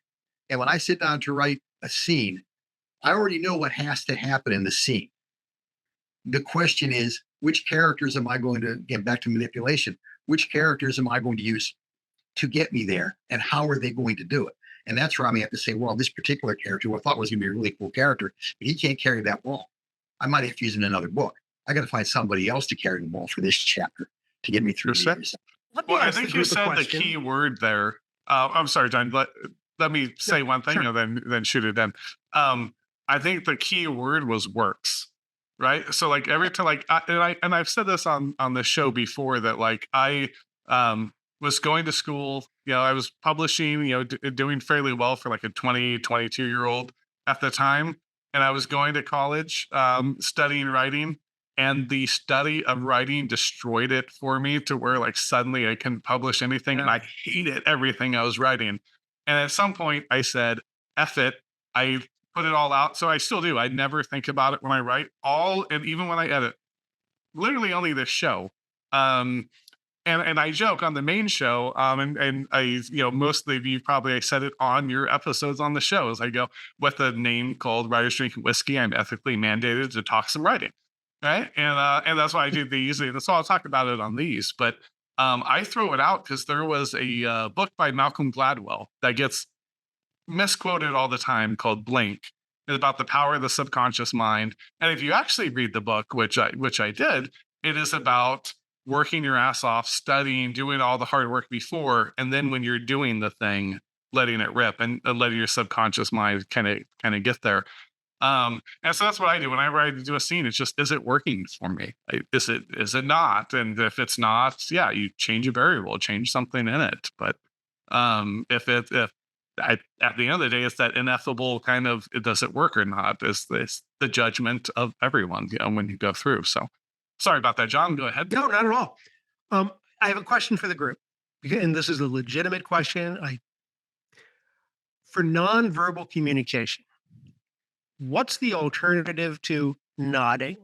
And when I sit down to write a scene, I already know what has to happen in the scene. The question is, which characters am I going to get back to manipulation? Which characters am I going to use to get me there? And how are they going to do it? And that's where I may have to say, well, this particular character, who I thought was going to be a really cool character, but he can't carry that ball. I might have to use in another book. I got to find somebody else to carry the ball for this chapter to get me through Sure. this. Let me Well, I ask think the you group a said the question. key word there. I'm sorry, John. let me say one thing sure. and then shoot it in. I think the key word was works, right? So like every time, like, and I've said this on the show before that like I was going to school, I was publishing, doing fairly well for like a 22-year-old at the time, and I was going to college, studying writing. And the study of writing destroyed it for me to where like suddenly I couldn't publish anything and I hated everything I was writing. And at some point I said, F it. I put it all out. So I still do. I never think about it when I write and even when I edit, literally only this show. And I joke on the main show, and I, most of you probably I said it on your episodes on the shows. I go, with a name called Writers Drinking Whiskey, I'm ethically mandated to talk some writing, right? And that's why I do these, and so I'll talk about it on these. But I throw it out because there was a book by Malcolm Gladwell that gets misquoted all the time called Blink. It's about the power of the subconscious mind. And if you actually read the book, which I did, it is about working your ass off, studying, doing all the hard work before, and then when you're doing the thing, letting it rip and letting your subconscious mind kind of get there. And so that's what I do whenever I do a scene. It's just, is it working for me? Is it not? And if it's not, yeah, you change a variable, change something in it. But if at the end of the day, it's that ineffable kind of, does it work or not? Is this the judgment of everyone, when you go through? So sorry about that, John. Go ahead. No, not at all. I have a question for the group, and this is a legitimate question. For nonverbal communication, what's the alternative to nodding?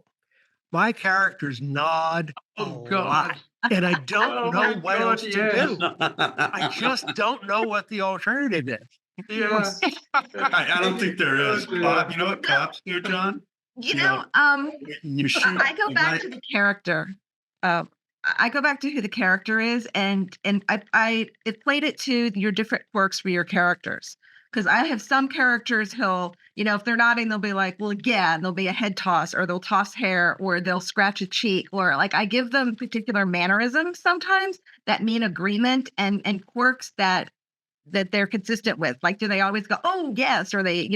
My characters nod a lot, and I don't know what else to do. I just don't know what the alternative is. Yes. I don't think there is. You know what cops do, John? You shoot. I go back to the character. I go back to who the character is, and I played it to your different quirks for your characters. Because I have some characters who'll, if they're nodding, they'll be like, well, yeah, and there'll be a head toss, or they'll toss hair, or they'll scratch a cheek, or like I give them particular mannerisms sometimes that mean agreement and quirks that they're consistent with. Like, do they always go, oh, yes, or they,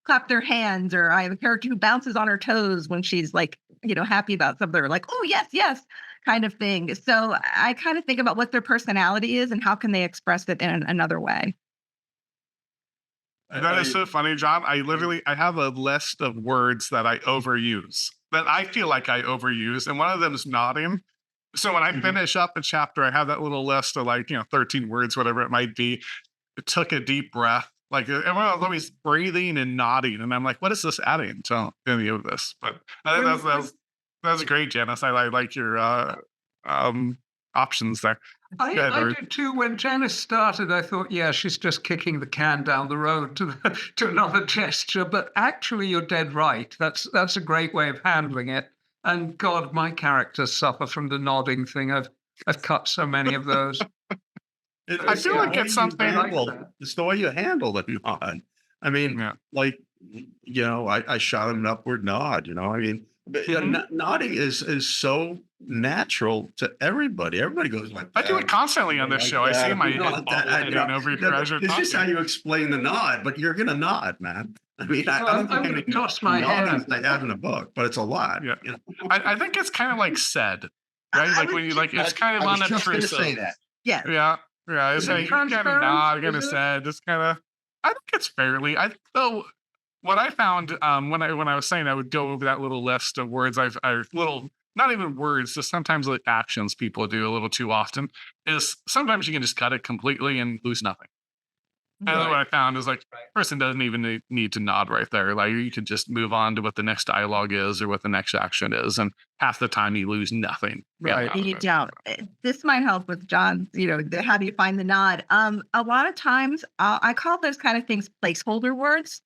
clap their hands, or I have a character who bounces on her toes when she's like, happy about something, or like, oh, yes, yes, kind of thing. So I kind of think about what their personality is and how can they express it in another way. That is so funny, John. I have a list of words that I overuse, that I feel like I overuse, and one of them is nodding. So when I finish up a chapter, I have that little list of 13 words, whatever it might be. It took a deep breath, like everyone was always breathing and nodding, and I'm like, what is this adding to any of this? But I think that's great, Janice. I like your options there. I did too. When Janice started, I thought, yeah, she's just kicking the can down the road to another gesture. But actually, you're dead right. That's a great way of handling it. And God, my characters suffer from the nodding thing. I've cut so many of those. I feel like it's something it's the way you handle the nod. I mean, I shot him an upward nod. I mean, nodding is so natural to everybody. Everybody goes like that. I do it constantly on this show. I see my head over here as you're It's just how you explain the nod, but you're gonna nod, man. I mean, I'm going to toss my head. They have in a book, but it's a lot. Yeah. I think it's kind of like said, right? Like when you it's kind of unobtrusive. Say that. Yeah. Yeah. Yeah. It's like kind of nod, kind of said. It's kind of. I think it's fairly. I think though. What I found when I was saying I would go over that little list of words not even words, just sometimes like actions people do a little too often, is sometimes you can just cut it completely and lose nothing. And then what I found is like person doesn't even need to nod right there. Like you could just move on to what the next dialogue is or what the next action is, and half the time you lose nothing. Right. You don't. This might help with John. How do you find the nod? A lot of times I call those kind of things placeholder words.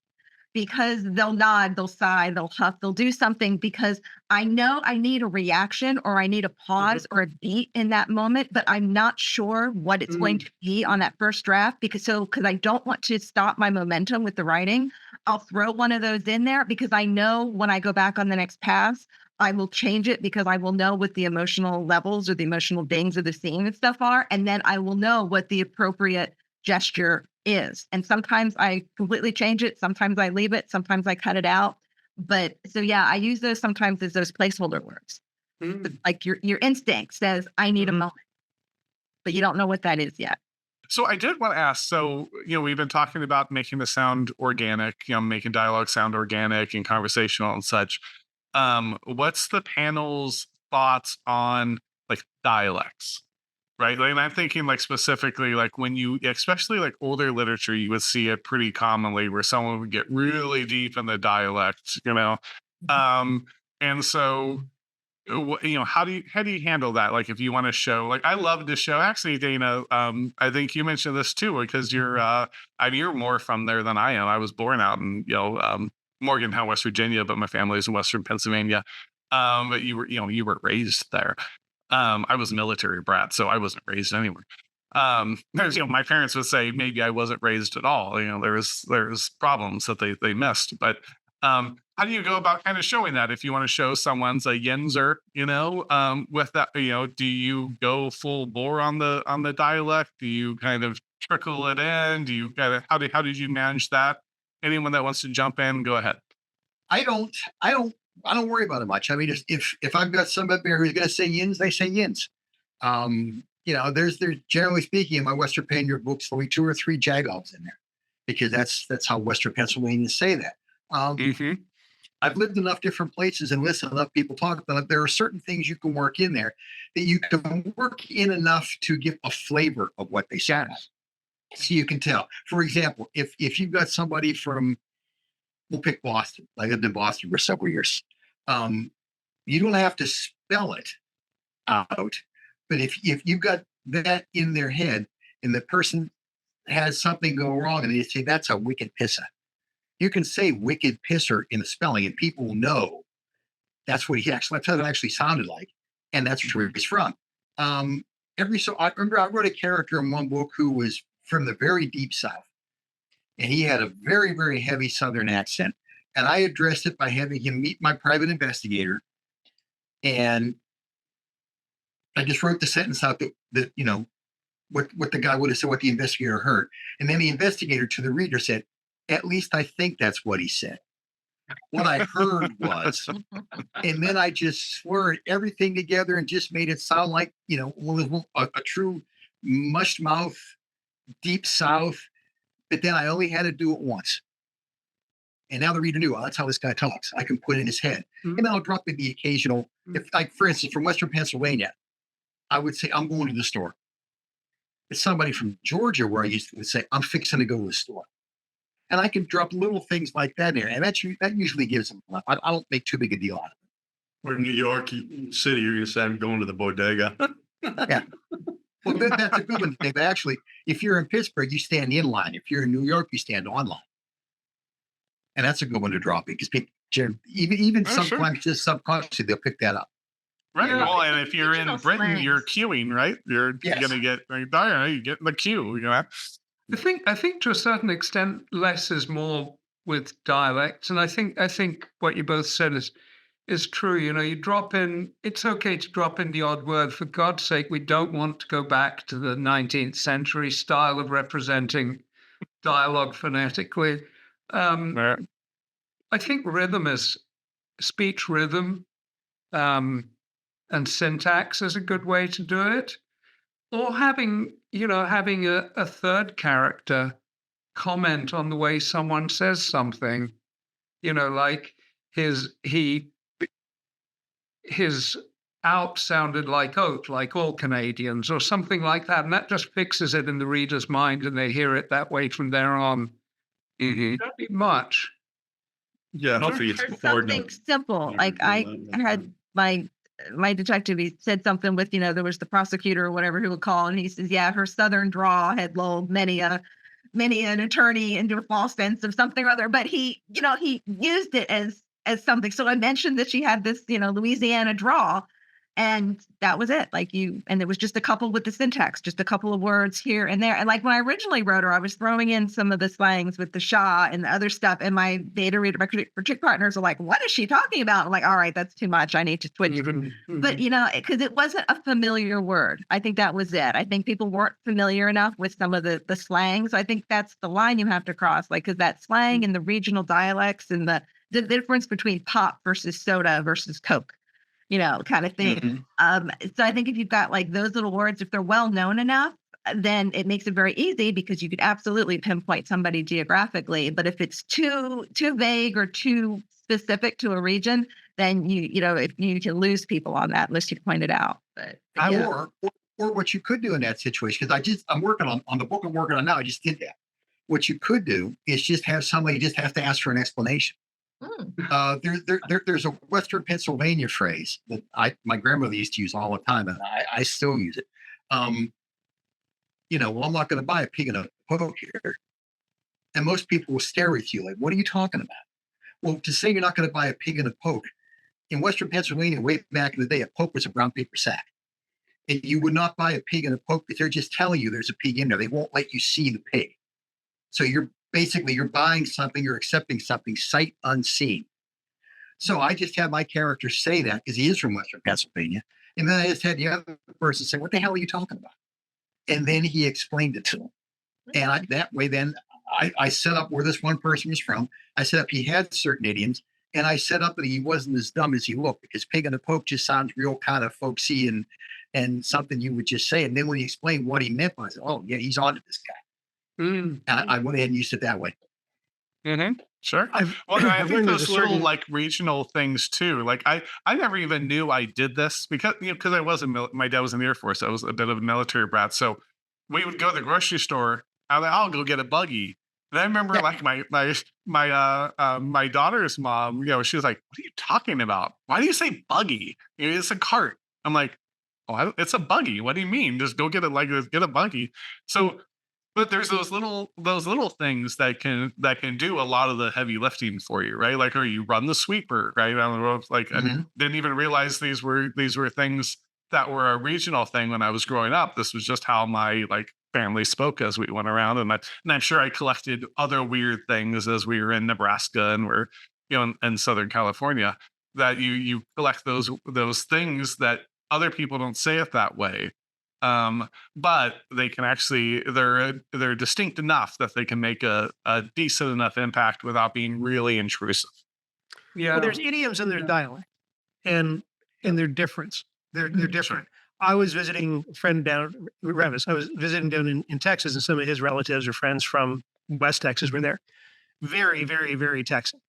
Because they'll nod, they'll sigh, they'll huff, they'll do something because I know I need a reaction or I need a pause or a beat in that moment, but I'm not sure what it's going to be on that first draft because I don't want to stop my momentum with the writing. I'll throw one of those in there because I know when I go back on the next pass, I will change it because I will know what the emotional levels or the emotional dings of the scene and stuff are. And then I will know what the appropriate gesture is. And sometimes I completely change it. Sometimes I leave it. Sometimes I cut it out. But so, yeah, I use those sometimes as those placeholder words. Like your instinct says, I need a moment, but you don't know what that is yet. So I did want to ask, so, we've been talking about making the sound organic, making dialogue sound organic and conversational and such. What's the panel's thoughts on like dialects? Right. Like, and I'm thinking like specifically like when you, especially like older literature, you would see it pretty commonly where someone would get really deep in the dialects, and so how do you handle that? Like if you want to show, like I love to show, actually, Dana, I think you mentioned this too, because you're more from there than I am. I was born out in Morgantown, West Virginia, but my family's in Western Pennsylvania. But you were raised there. I was a military brat, so I wasn't raised anywhere. My parents would say maybe I wasn't raised at all. There's problems that they missed. But how do you go about kind of showing that? If you want to show someone's a Yinzer, with that, do you go full bore on the dialect? Do you kind of trickle it in? Do you kind of how did you manage that? Anyone that wants to jump in, go ahead. I don't worry about it much. I mean, if I've got somebody there who's going to say yins, they say yins. There's generally speaking in my Western Pennsylvania books, only 2 or 3 jagoffs in there, because that's how Western Pennsylvanians say that. I've lived enough different places and listened to enough people talk about it. There are certain things you can work in there that you can work in enough to give a flavor of what they say. So you can tell. For example, if you've got somebody from, we'll pick Boston. I lived in Boston for several years. You don't have to spell it out, but if you've got that in their head and the person has something go wrong and they say, that's a wicked pisser. You can say wicked pisser in the spelling and people will know that's what that's what it actually sounded like. And that's where he's from. I remember I wrote a character in one book who was from the very deep South. And he had a very, very heavy Southern accent. And I addressed it by having him meet my private investigator. And I just wrote the sentence out that what the guy would have said, what the investigator heard. And then the investigator to the reader said, at least I think that's what he said. What I heard was, and then I just slurred everything together and just made it sound like, a true mush mouth, deep South. But then I only had to do it once. And now the reader knew, that's how this guy talks. I can put it in his head. And then I'll drop in the occasional, if like, for instance, from Western Pennsylvania, I would say, I'm going to the store. It's somebody from Georgia where I used to say, I'm fixing to go to the store. And I can drop little things like that in there. And that usually gives them enough. I don't make too big a deal out of it. Or New York City, you're going to say, I'm going to the bodega. Yeah. Well, that's a good one. But actually, if you're in Pittsburgh, you stand in line. If you're in New York, you stand on line. And that's a good one to drop because people, even sometimes just subconsciously, they'll pick that up. Right. Yeah. Well, and if you're in Regional Britain, slangs. you're queuing, right? You're going to get, you get the queue, I think to a certain extent, less is more with dialects. And I think what you both said is true. You drop in, it's okay to drop in the odd word. For God's sake, we don't want to go back to the 19th century style of representing dialogue phonetically. Right. I think rhythm is speech rhythm and syntax is a good way to do it. Or having a third character comment on the way someone says something, like his out sounded like oat, like all Canadians, or something like that. And that just fixes it in the reader's mind and they hear it that way from there on. Mm-hmm. Don't need much. Yeah, hopefully Or it's something simple. Like I had my detective, he said something with, there was the prosecutor or whatever who would call, and he says, yeah, her Southern drawl had lulled many an attorney into a false sense of something or other. But he used it as something. So I mentioned that she had this, Louisiana drawl. And that was it. Like and it was just a couple with the syntax, just a couple of words here and there. And like when I originally wrote her, I was throwing in some of the slangs with the Shah and the other stuff. And my beta reader, my critic partners are like, what is she talking about? I'm like, all right, that's too much. I need to switch. But, because it wasn't a familiar word. I think that was it. I think people weren't familiar enough with some of the slang. So I think that's the line you have to cross, like, because that slang and the regional dialects and the difference between pop versus soda versus Coke, kind of thing. So I think if you've got like those little words, if they're well known enough, then it makes it very easy because you could absolutely pinpoint somebody geographically. But if it's too vague or too specific to a region, then if you can lose people on that unless you point it out. But or what you could do in that situation, because I'm working on the book I'm working on now. I just did that. What you could do is just have somebody just have to ask for an explanation. There's a Western Pennsylvania phrase that my grandmother used to use all the time, and I still use it. Well, I'm not going to buy a pig in a poke here. And most people will stare at you like, what are you talking about? Well, to say you're not going to buy a pig in a poke, in Western Pennsylvania, way back in the day, a poke was a brown paper sack. And you would not buy a pig in a poke because they're just telling you there's a pig in there. They won't let you see the pig. So you're buying something, you're accepting something sight unseen. So I just had my character say that because he is from Western Pennsylvania. And then I just had the other person say, what the hell are you talking about? And then he explained it to him. And that way, then I set up where this one person was from. I set up he had certain idioms, and I set up that he wasn't as dumb as he looked, because pig in a poke just sounds real kind of folksy and something you would just say. And then when he explained what he meant, I said, oh, yeah, he's on to this guy. And I went ahead and used it that way. Sure. I think those little like regional things too. Like I never even knew I did this because I wasn't. My dad was in the Air Force. I was a bit of a military brat. So we would go to the grocery store. I'll go get a buggy. And I remember like my daughter's mom. She was like, "What are you talking about? Why do you say buggy? It's a cart." I'm like, "Oh, it's a buggy. What do you mean? Just go get a buggy." So. But there's those little things that can do a lot of the heavy lifting for you, right? Like, or you run the sweeper, right? I don't know, I didn't even realize these were things that were a regional thing when I was growing up. This was just how my family spoke as we went around, and I'm sure I collected other weird things as we were in Nebraska and we're in Southern California. That you collect those things that other people don't say it that way. But they can actually they're distinct enough that they can make a decent enough impact without being really intrusive. Yeah, well, there's idioms and there's dialect, and they're different. They're different. Sure. I was visiting a friend down Revis. I was visiting down in Texas, and some of his relatives or friends from West Texas were there. Very, very, very Texan.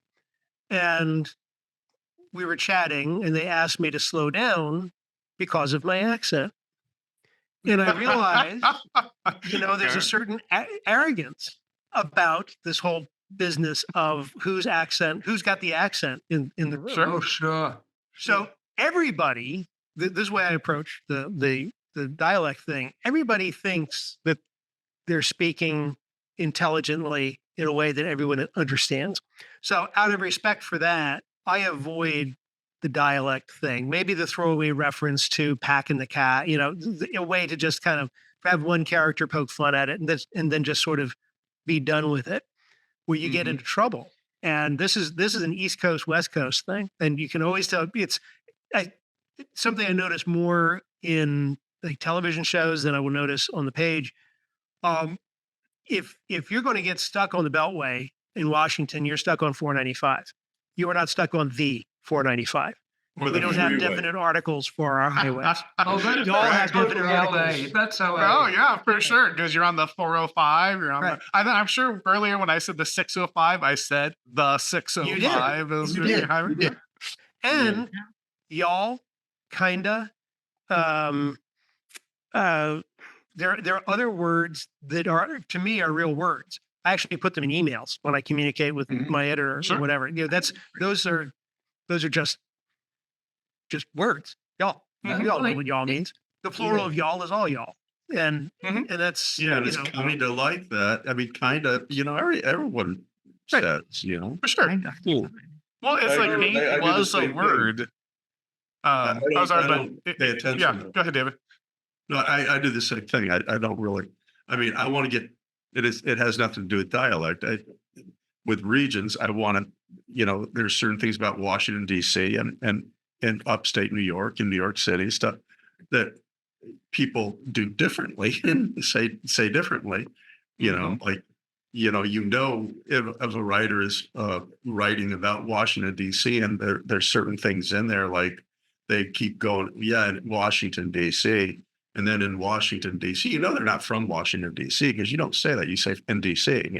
And we were chatting, and they asked me to slow down because of my accent. And I realized, there's a certain arrogance about this whole business of who's got the accent in the room. Sure. Oh, sure. So everybody, this is the way I approach the dialect thing. Everybody thinks that they're speaking intelligently in a way that everyone understands. So out of respect for that, I avoid the dialect thing, maybe the throwaway reference to Pack and the Cat, a way to just kind of have one character poke fun at it and then just sort of be done with it, where you get into trouble. And this is an East Coast, West Coast thing. And you can always tell it's something I notice more in like television shows than I will notice on the page. If you're going to get stuck on the Beltway in Washington, you're stuck on 495. You are not stuck on the 495. We don't have definite articles for our highways. You all have definite articles. That's how. Oh yeah, for sure. Because you're on the 405. You're on I'm sure earlier when I said the 605, I said the 605. You did. And y'all, kinda. There are other words that are, to me, are real words. I actually put them in emails when I communicate with my editor or whatever. Those are just words. Y'all. Y'all know what y'all means. The plural of y'all is all y'all. And that's and it's kind of like that. I mean, kind of, everyone says, For sure. Well, it's like me was a word. sorry, but don't pay attention. yeah, go ahead, David. No, I do the same thing. I don't really. I mean, I want to get. It has nothing to do with dialect. With regions, I want to. There's certain things about Washington D.C. and upstate New York and New York City stuff that people do differently and say differently. Like if a writer is writing about Washington D.C. and there's certain things in there like they keep going, yeah, in Washington D.C. And then in Washington D.C., they're not from Washington D.C. because you don't say that. You say in D.C.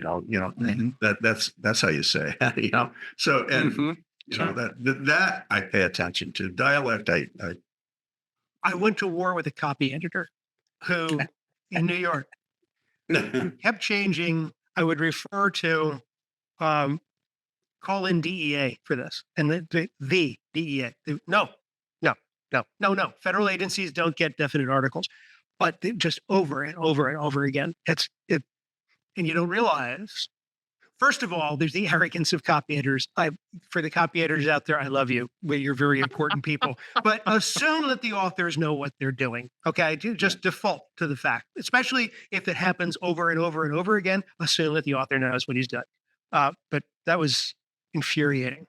That's how you say. So and that I pay attention to. Dialect, I went to war with a copy editor who in New York kept changing. I would refer to call in DEA for this, and the DEA. No. Federal agencies don't get definite articles, but they just over and over and over again. And you don't realize. First of all, there's the arrogance of copy editors. For the copy editors out there, I love you. You're very important people. But assume that the authors know what they're doing. Okay, just default to the fact, especially if it happens over and over and over again. Assume that the author knows what he's done. But that was infuriating.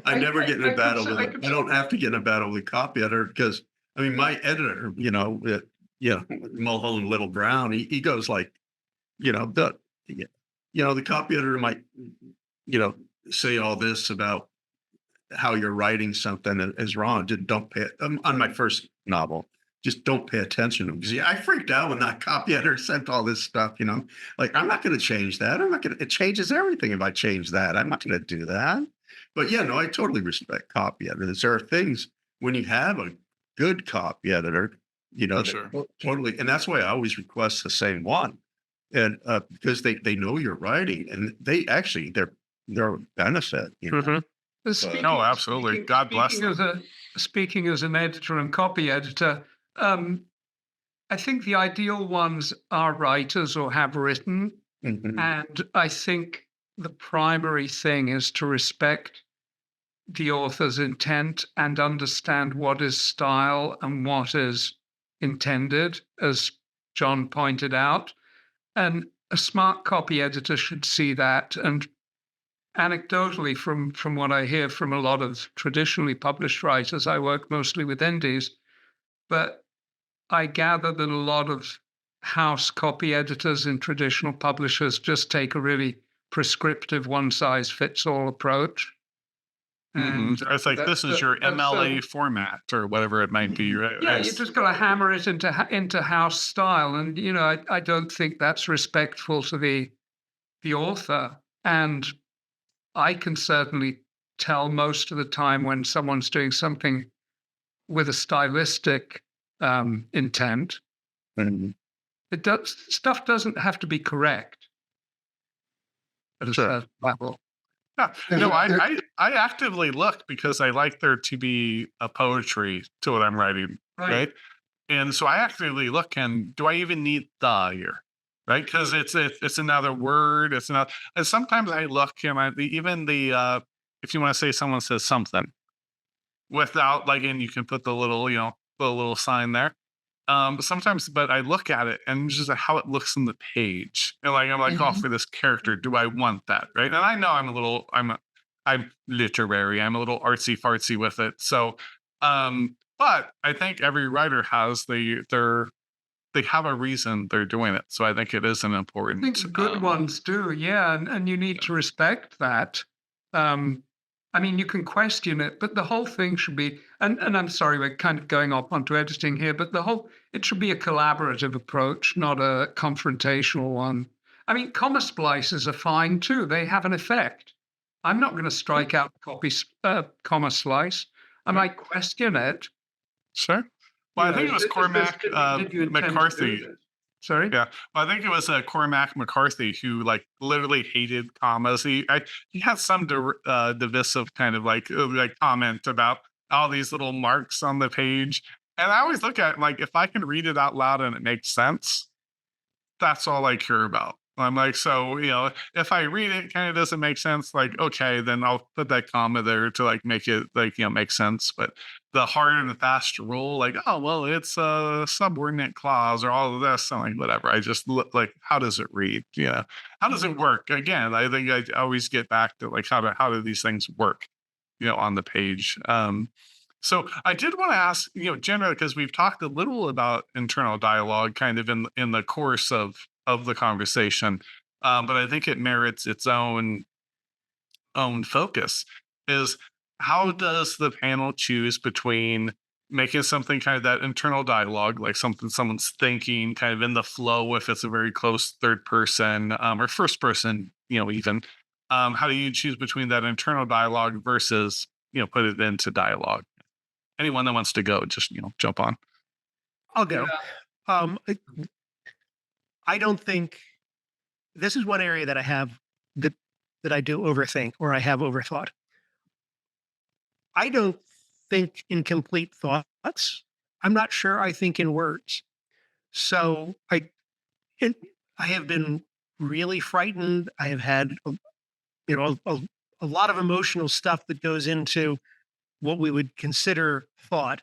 I never get in a battle with it. I don't have to get in a battle with copy editor because my editor, Mulholland Little Brown, he goes like, the copy editor might, say all this about how you're writing something is wrong. Just don't pay on my first novel. Just don't pay attention to them. Because I freaked out when that copy editor sent all this stuff, like, I'm not going to change that. It changes everything if I change that. I'm not going to do that. But I totally respect copy editors. There are things when you have a good copy editor, Sure. totally. And that's why I always request the same one. And because they know you're writing and they're a benefit. No, absolutely. God bless them. Speaking as an editor and copy editor, I think the ideal ones are writers or have written. Mhm. And I think the primary thing is to respect the author's intent and understand what is style and what is intended, as John pointed out. And a smart copy editor should see that. And anecdotally, from what I hear from a lot of traditionally published writers, I work mostly with indies, but I gather that a lot of house copy editors in traditional publishers just take a really prescriptive one-size-fits-all approach. And It's like this is your MLA format or whatever it might be, right? yeah, you just got to hammer it into house style, and I don't think that's respectful to the author. And I can certainly tell most of the time when someone's doing something with a stylistic intent. Mhm. Stuff doesn't have to be correct at a Sure. certain level. Yeah. No, I actively look because I like there to be a poetry to what I'm writing, right? And so I actively look, and do I even need the here, right? Because it's another word, it's another. And sometimes I look, and if you want to say someone says something without and you can put the little sign there. But I look at it and just how it looks in the page, and I'm like, oh, for this character, do I want that, right? And I know I'm literary, I'm a little artsy fartsy with it. So, but I think every writer has they have a reason they're doing it. So I think it is an I important. think the good ones do, yeah, and you need to respect that. I mean, you can question it, but the whole thing should be, and I'm sorry, we're kind of going off onto editing here, but it should be a collaborative approach, not a confrontational one. I mean, comma splices are fine too. They have an effect. I'm not going to strike out comma slice. I might question it. Sure. Well, I think it was Cormac Did you intend to do McCarthy. this? Sorry? Yeah, well, I think it was Cormac McCarthy who literally hated commas. He had some divisive kind of comment about all these little marks on the page, and I always look at it if I can read it out loud and it makes sense, that's all I care about. I'm like, so, if I read it, kind of doesn't make sense. Like, okay, then I'll put that comma there to like make it like, make sense. But the hard and fast rule, like, oh, well, it's a subordinate clause or all of this. I'm like, whatever. I just look like, how does it read? How does it work? Again, I think I always get back to like, how do these things work, on the page? So I did want to ask, generally, because we've talked a little about internal dialogue kind of in the course of the conversation, but I think it merits its own focus. Is how does the panel choose between making something kind of that internal dialogue, like something someone's thinking, kind of in the flow, if it's a very close third person or first person, even. How do you choose between that internal dialogue versus put it into dialogue? Anyone that wants to go, just jump on. I'll go. I I don't think this is one area that I have that I do overthink or I have overthought. I don't think in complete thoughts. I'm not sure I think in words. So it, I have been really frightened. I have had a lot of emotional stuff that goes into what we would consider thought,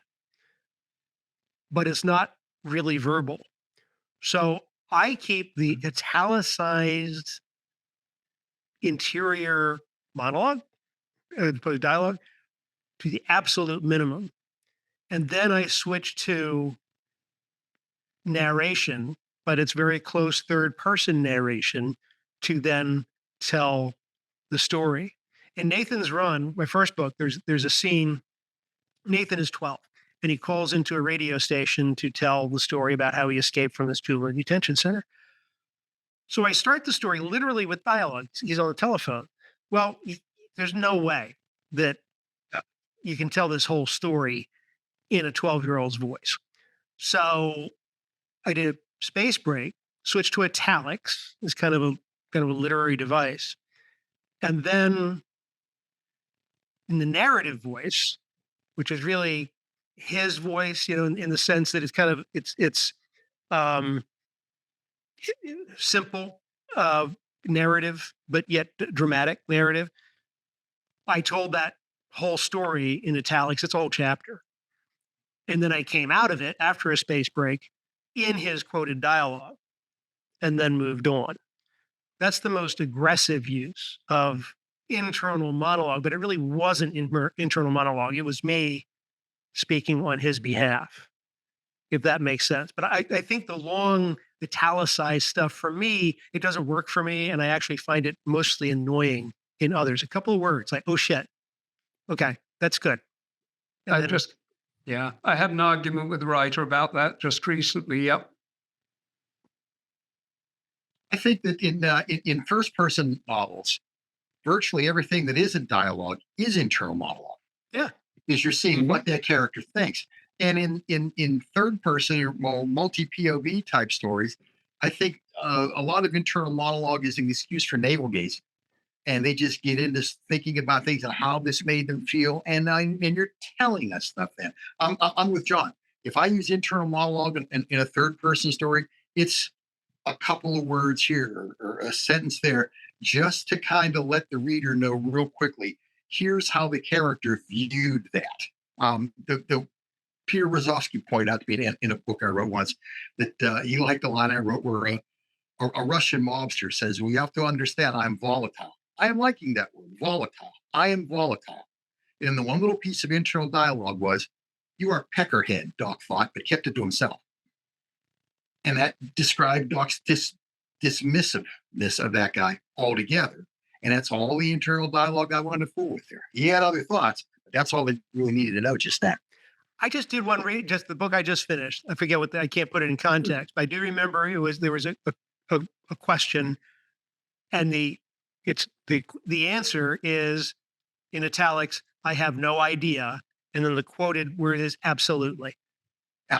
but it's not really verbal. So I keep the italicized interior monologue, dialogue, to the absolute minimum. And then I switch to narration, but it's very close third person narration to then tell the story. In Nathan's Run, my first book, there's a scene. Nathan is 12 and he calls into a radio station to tell the story about how he escaped from this juvenile detention center. So I start the story literally with dialogue. He's on the telephone. Well, there's no way that you can tell this whole story in a 12-year-old's voice. So I did a space break, switched to italics. It's kind of a literary device. And then in the narrative voice, which is really his voice, in the sense that it's simple narrative, but yet dramatic narrative. I told that whole story in italics. It's a whole chapter. And then I came out of it after a space break in his quoted dialogue and then moved on. That's the most aggressive use of internal monologue, but it really wasn't internal monologue. It was me speaking on his behalf, if that makes sense. But I think the long italicized stuff, for me, it doesn't work for me. And I actually find it mostly annoying in others. A couple of words like, oh shit. Okay, that's good. And I had an argument with a writer about that just recently. Yep. I think that in first person novels, virtually everything that isn't dialogue is internal monologue. Yeah, because you're seeing what that character thinks. And in third person or multi POV type stories, I think a lot of internal monologue is an excuse for navel gazing, and they just get into thinking about things and how this made them feel. And you're telling us stuff. Then I'm with John. If I use internal monologue in a third person story, it's a couple of words here or a sentence there, just to kind of let the reader know real quickly. Here's how the character viewed that. The Peter Rozovsky pointed out to me in a book I wrote once that he liked the line I wrote where a Russian mobster says, "We have to understand I'm volatile." I am liking that word, volatile. I am volatile. And the one little piece of internal dialogue was, "You are peckerhead," Doc thought, but kept it to himself. And that described Doc's dismissiveness of that guy altogether. And that's all the internal dialogue I wanted to fool with there. He had other thoughts, but that's all they really needed to know, just that. I just did one read, just the book I just finished. I forget I can't put it in context, but I do remember there was a question, and the answer is in italics, "I have no idea," and then the quoted word is "absolutely."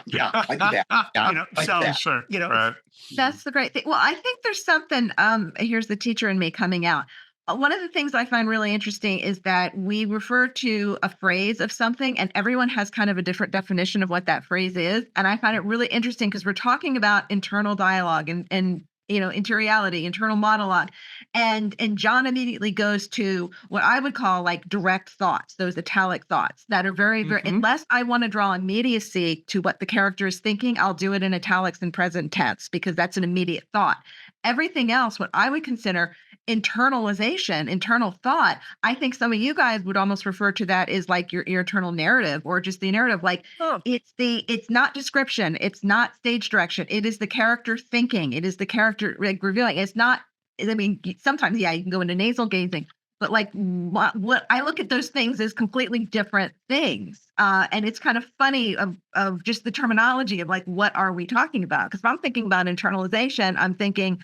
Yeah, I do that. Yeah, Sure. Right. That's the great thing. Well, I think there's something, here's the teacher in me coming out. One of the things I find really interesting is that we refer to a phrase of something and everyone has kind of a different definition of what that phrase is. And I find it really interesting because we're talking about internal dialogue and interiority, internal monologue. And John immediately goes to what I would call like direct thoughts, those italic thoughts that are very, very, Mhm. unless I want to draw immediacy to what the character is thinking, I'll do it in italics and present tense because that's an immediate thought. Everything else, what I would consider internalization, internal thought, I think some of you guys would almost refer to that as like your internal narrative or just the narrative. Like Oh, it's not description, it's not stage direction, it is the character thinking, it is the character like revealing. It's not, I mean, sometimes yeah, you can go into nasal gazing, but like what I look at those things as completely different things. And it's kind of funny of just the terminology of like, what are we talking about? Because if I'm thinking about internalization, I'm thinking,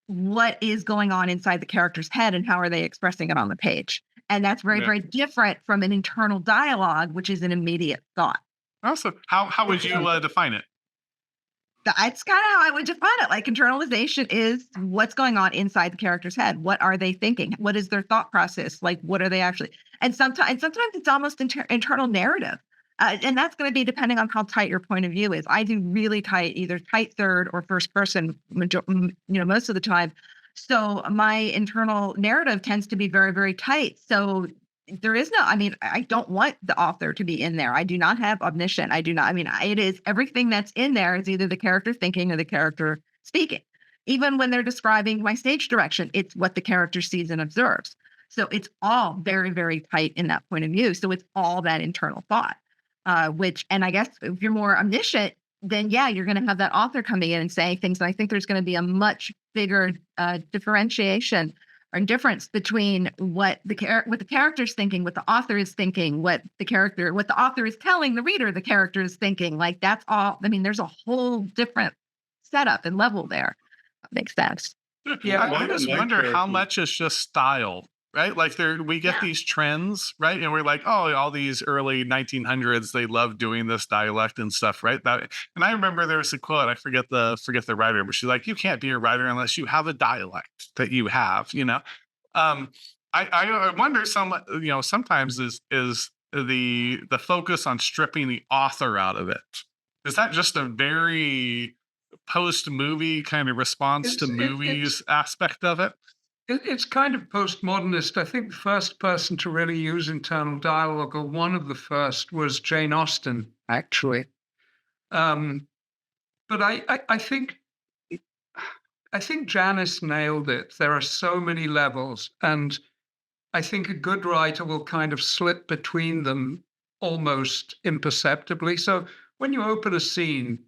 what is going on inside the character's head and how are they expressing it on the page? And that's very, Yeah. very different from an internal dialogue, which is an immediate thought. Also, how would you define it? That's kind of how I would define it. Like internalization is what's going on inside the character's head. What are they thinking? What is their thought process? Like, what are they actually? And sometimes it's almost internal narrative. And that's going to be depending on how tight your point of view is. I do really tight, either tight third or first person, most of the time. So my internal narrative tends to be very, very tight. So there is no, I mean, I don't want the author to be in there. I do not have omniscient. I do not, I mean, it is everything that's in there is either the character thinking or the character speaking. Even when they're describing my stage direction, it's what the character sees and observes. So it's all very, very tight in that point of view. So it's all that internal thought. And I guess if you're more omniscient, then yeah, you're going to have that author coming in and saying things. And I think there's going to be a much bigger differentiation or difference between what the character's thinking, what the author is thinking, what the author is telling the reader the character is thinking. Like that's all. I mean, there's a whole different setup and level there. That makes sense. Yeah, I just my wonder how character- much is just style, right? Like we get Yeah. these trends, right? And we're like, oh, all these early 1900s, they love doing this dialect and stuff, right? And I remember there was a quote, I forget the writer, but she's like, you can't be a writer unless you have a dialect that you have, I wonder sometimes is the focus on stripping the author out of it. Is that just a very post-movie kind of response to It's- movies aspect of it? It's kind of postmodernist. I think the first person to really use internal dialogue, or one of the first, was Jane Austen, actually. But I think Janice nailed it. There are so many levels, and I think a good writer will kind of slip between them almost imperceptibly. So when you open a scene,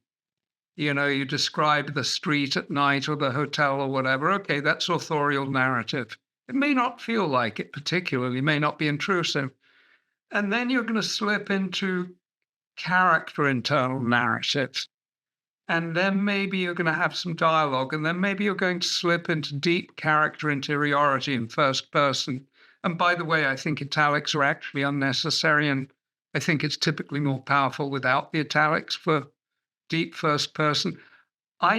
you describe the street at night or the hotel or whatever. Okay, that's authorial narrative. It may not feel like it particularly, may not be intrusive. And then you're going to slip into character internal narrative. And then maybe you're going to have some dialogue. And then maybe you're going to slip into deep character interiority in first person. And by the way, I think italics are actually unnecessary. And I think it's typically more powerful without the italics for deep first person. I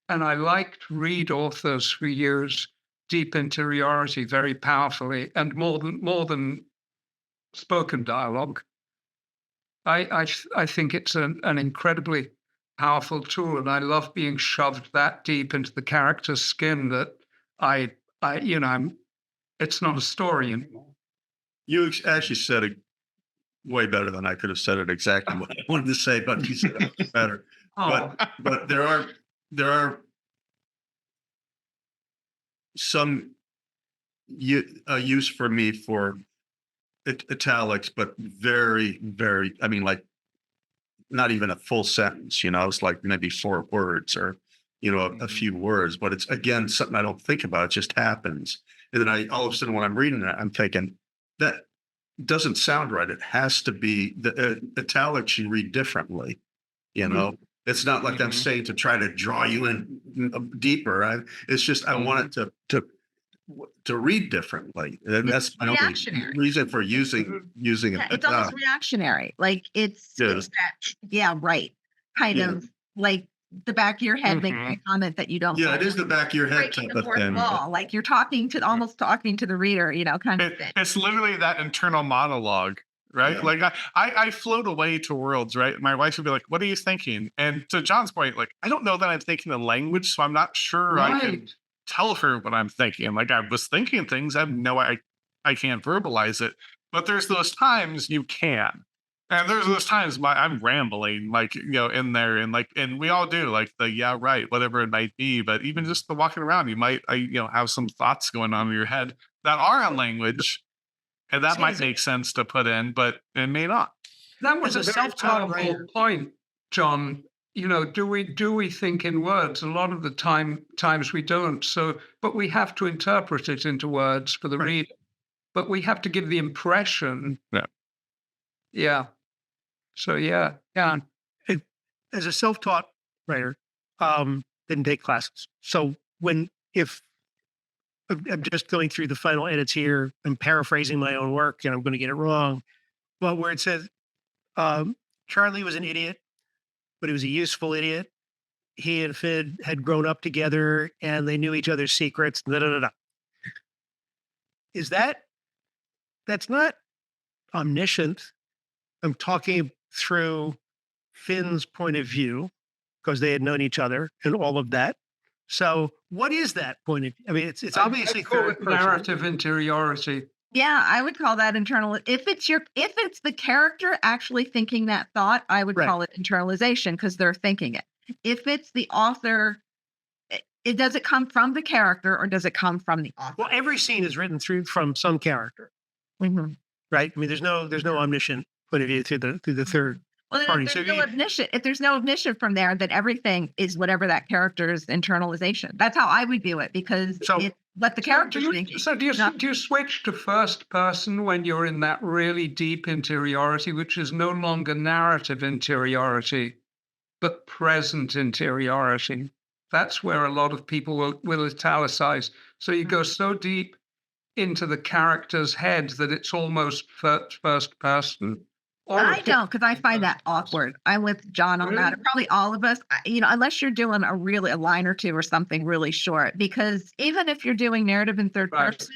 like to read authors who use deep interiority very powerfully and more than spoken dialogue. I think it's an incredibly powerful tool, and I love being shoved that deep into the character's skin that it's not a story anymore. You actually said it way better than I could have said it exactly what I wanted to say, but you said it better. Oh, But there are some use for me for italics, but very, very, I mean, like not even a full sentence, it's like maybe 4 words or, a few words, but it's again, something I don't think about. It just happens. And then all of a sudden when I'm reading it, I'm thinking that doesn't sound right. It has to be the italics you read differently. It's not like I'm saying to try to draw you in deeper. It's just I want it to read differently. And that's my only Reactionary. reason for using Yeah, it. it's almost reactionary. Like it's Yeah. that, yeah, right. Kind Yeah. of like the back of your head making Mhm. a comment that you don't Yeah, like. it is the back of your head Breaking type the of fourth thing. wall. Like you're almost talking to the reader, kind of thing. It's literally that internal monologue right? Yeah. Like I float away to worlds, right? My wife would be like, "What are you thinking?" And to John's point, like I don't know that I'm thinking a language, so I'm not sure I can Right. tell her what I'm thinking. Like I was thinking things, I can't verbalize it, but there's those times you can. And there's those times I'm rambling, like in there, and we all do, like the yeah, right, whatever it might be. But even just the walking around, you might, have some thoughts going on in your head that are on language, and that See, might make sense to put in, but it may not. That was As a a very self-taught powerful writer. point, John. Do we think in words? A lot of the times we don't. So, but we have to interpret it into words for the Right. reader. But we have to give the impression. Yeah. Yeah. So yeah. As a self-taught writer, didn't take classes. So if I'm just going through the final edits here, I'm paraphrasing my own work and I'm going to get it wrong. But where it says, Charlie was an idiot, but he was a useful idiot. He and Fid had grown up together and they knew each other's secrets. Da, da, da, da. That's not omniscient. I'm talking through Finn's point of view because they had known each other and all of that. So what is that point of view? I mean, it's obviously I call third it person. narrative interiority. Yeah, I would call that internal. If it's the character actually thinking that thought, I would Right. call it internalization because they're thinking it. If it's the author, it does it come from the character or does it come from the author? Well, every scene is written from some character, Mhm. right? I mean, there's no omniscient point of view through the third. Well, then Party. if So there's no omniscient, if there's no omniscient from there, then everything is whatever that character's internalization. That's how I would view it because So- it's what the character's thinking. Do you switch to first person when you're in that really deep interiority, which is no longer narrative interiority, but present interiority? That's where a lot of people will italicize. So you go so deep into the character's head that it's almost first person. Or I don't because I find that awkward. I'm with John on that. Really? Probably all of us, unless you're doing a line or two or something really short, because even if you're doing narrative in third Right. person,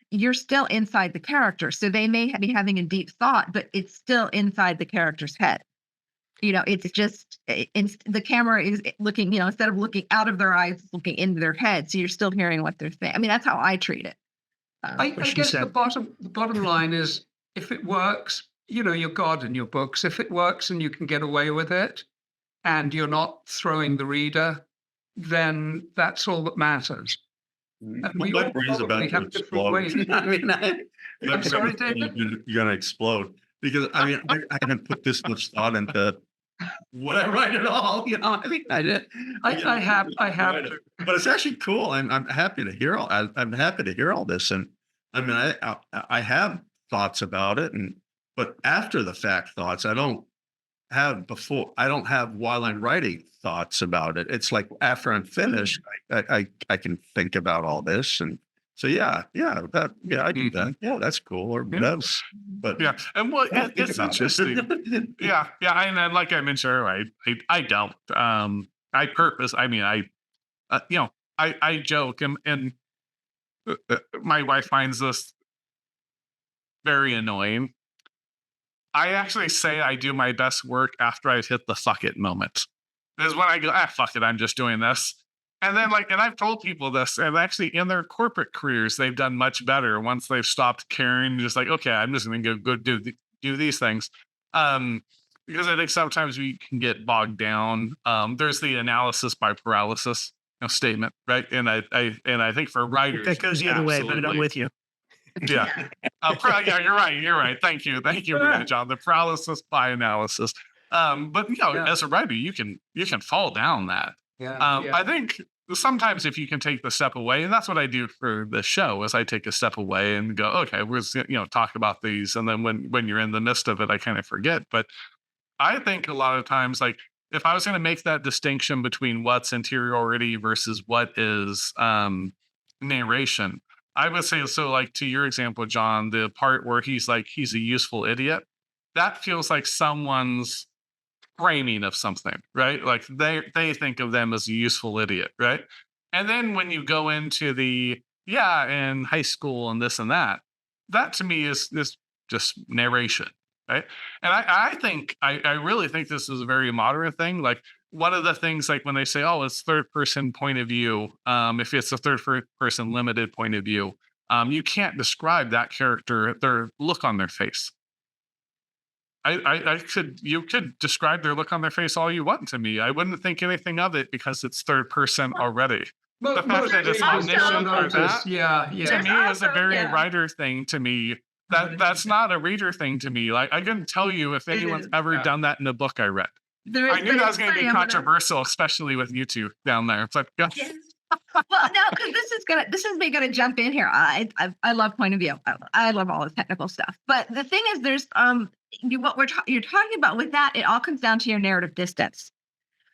you're still inside the character. So they may be having a deep thought, but it's still inside the character's head. It's just the camera is looking, instead of looking out of their eyes, it's looking into their head. So you're still hearing what they're saying. I mean, that's how I treat it. I What she guess said. the bottom line is if it works, you're God in your books. If it works and you can get away with it and you're not throwing the reader, then that's all that matters. And we My all brain's about probably to have different ways. explode. I mean, I'm sorry, David? You're gonna explode because I haven't put this much thought into what I write at all. I mean, I did. I have to. But it's actually cool. I'm happy to hear I'm happy to hear all this, and I mean, I have thoughts about it, but after the fact thoughts, I don't have while I'm writing thoughts about it. It's like after I'm finished, I can think about all this, and so I do that. Yeah, that's cool or whatever. But Yeah, and what I don't think it's about interesting. it. Yeah, and then, like I mentioned earlier, I don't. I purpose. I mean, I joke, and my wife finds this very annoying. I actually say I do my best work after I've hit the fuck it moment. Is when I go, fuck it, I'm just doing this. And then, and I've told people this, and actually in their corporate careers, they've done much better once they've stopped caring. Just like, okay, I'm just going to go do these things. Because I think sometimes we can get bogged down. There's the analysis by paralysis statement, right? And I think for writers, That goes the other way, but I'm absolutely. with you. Yeah. Yeah, you're right. You're right. Thank you for that, John. The paralysis by analysis. But Yeah. as a writer, you can fall down that. I think sometimes if you can take the step away, and that's what I do for the show, is I take a step away and go, okay, we're just, talk about these, and then when you're in the midst of it, I kind of forget. But I think a lot of times, like if I was going to make that distinction between what's interiority versus what is narration, I would say, so like to your example, John, the part where he's a useful idiot, that feels like someone's framing of something, right? Like they think of them as a useful idiot, right? And then when you go into the in high school and this and that to me is just narration, right? And I think I really think this is a very modern thing. Like one of the things, like when they say, "Oh, it's third person point of view," if it's a person limited point of view, you can't describe that character, their look on their face. I could you could describe their look on their face all you want to me. I wouldn't think anything of it because it's third person already. The fact that it's omniscient or that, yeah, to yeah. me is a Also, very yeah. writer thing to me. That's not a reader thing to me. Like I couldn't tell you if anyone's is, ever yeah. done that in a book I read. There I is, knew but that it's was going to funny, be I'm gonna- controversial, especially with you two down there. It's like, Yes. Well, no, because this is me gonna jump in here. I love point of view. I love all the technical stuff. But the thing is, there's you're talking about with that. It all comes down to your narrative distance,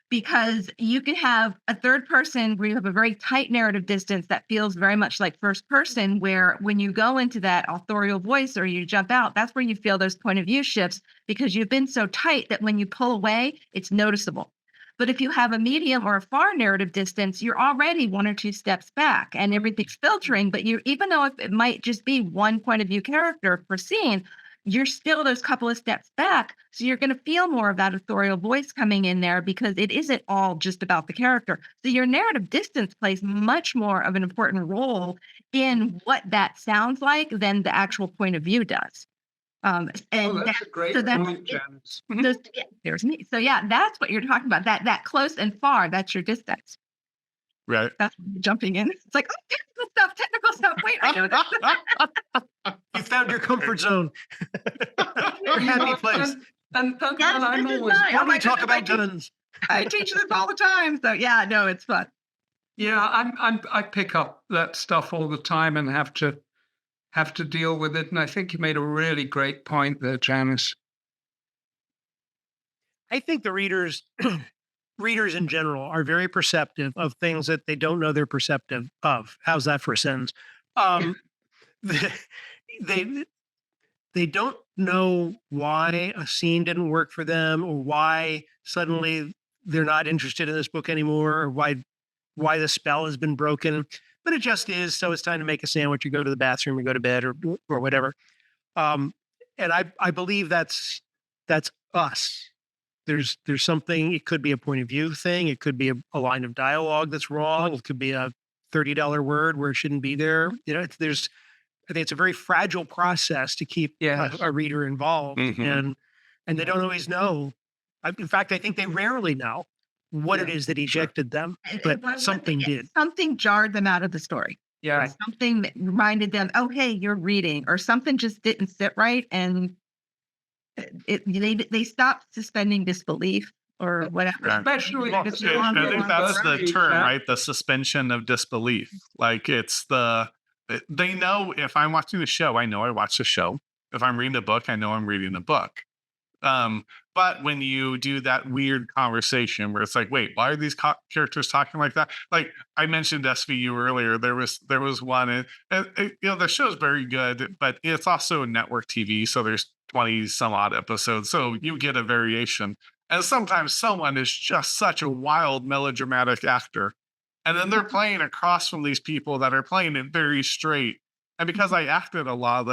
because you can have a third person where you have a very tight narrative distance that feels very much like first person, where when you go into that authorial voice or you jump out, that's where you feel those point of view shifts, because you've been so tight that when you pull away, it's noticeable. But if you have a medium or a far narrative distance, you're already one or two steps back and everything's filtering. But you, even though if it might just be one point of view character per scene, you're still those couple of steps back. So you're going to feel more of that authorial voice coming in there, because it isn't all just about the character. So your narrative distance plays much more of an important role in what that sounds like than the actual point of view does. And Oh, that's a great so that's point, Janice. those, yeah, there's me. So yeah, that's what you're talking about. That close and far, that's your distance. right. That's when you're jumping in. It's like, oh, technical stuff. Wait, I know that. You found your comfort zone. Your happy place. And Yes, I'm this is always, mine. Why Oh do my we talk goodness, about guns? I teach this all the time. So yeah, no, it's fun. yeah, I pick up that stuff all the time and have to deal with it. And I think you made a really great point there, Janice. I think the readers in general are very perceptive of things that they don't know they're perceptive of. How's that for a sentence? Um, they they don't know why a scene didn't work for them, or why suddenly they're not interested in this book anymore, or why the spell has been broken. But it just is. So it's time to make a sandwich, or go to the bathroom, or go to bed, or whatever. And I believe that's us. There's something. It could be a point of view thing. It could be a line of dialogue that's wrong. It could be a $30 word where it shouldn't be there. You know, I think it's a very fragile process to keep a reader involved, Mhm. and they don't always know. In fact, I think they rarely know what it is that ejected them, but something did. Something jarred them out of the story. Yeah. Something that reminded them, oh, hey, you're reading, or something just didn't sit right, and they stopped suspending disbelief or whatever. Right. Especially if it's I think that's the term, yeah. right? The suspension of disbelief. Like they know if I'm watching the show, I know I watch the show. If I'm reading a book, I know I'm reading a book. But when you do that weird conversation where it's like, wait, why are these characters talking like that? Like I mentioned SVU earlier, there was one, and the show's very good, but it's also network TV, so there's 20 some odd episodes, so you get a variation. And sometimes someone is just such a wild melodramatic actor, and then they're playing across from these people that are playing it very straight. And because I acted a lot,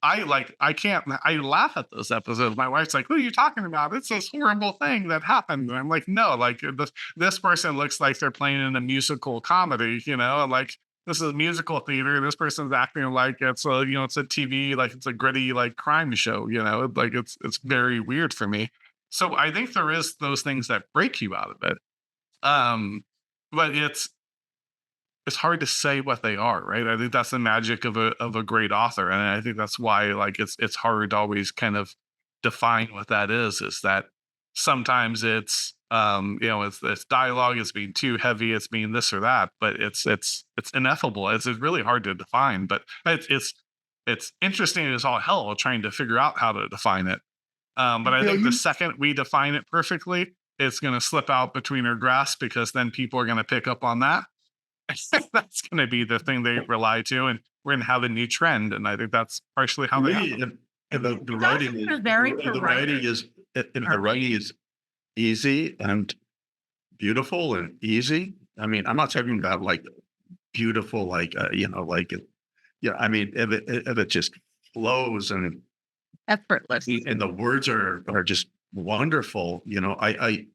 I laugh at those episodes. My wife's like, "Who are you talking about? It's this horrible thing that happened." And I'm like, "No, like this person looks like they're playing in a musical comedy, like this is musical theater. This person's acting like it's a TV, like it's a gritty like crime show, like it's very weird for me." So I think there is those things that break you out of it. But it's hard to say what they are, right? I think that's the magic of a great author, and I think that's why like it's hard to always kind of define what that is that sometimes it's it's dialogue, it's being too heavy, it's being this or that, but it's ineffable. It's really hard to define, but it's interesting as all hell trying to figure out how to define it. But I think the second we define it perfectly, it's going to slip out between our grasp, because then people are going to pick up on that. That's going to be the thing they rely to, and we're going to have a new trend. And I think that's partially how they happen. And the writing is the writing is easy and beautiful and easy. I mean, I'm not talking about like beautiful, like I mean, if it just flows and effortless. and the words are just wonderful. You know, I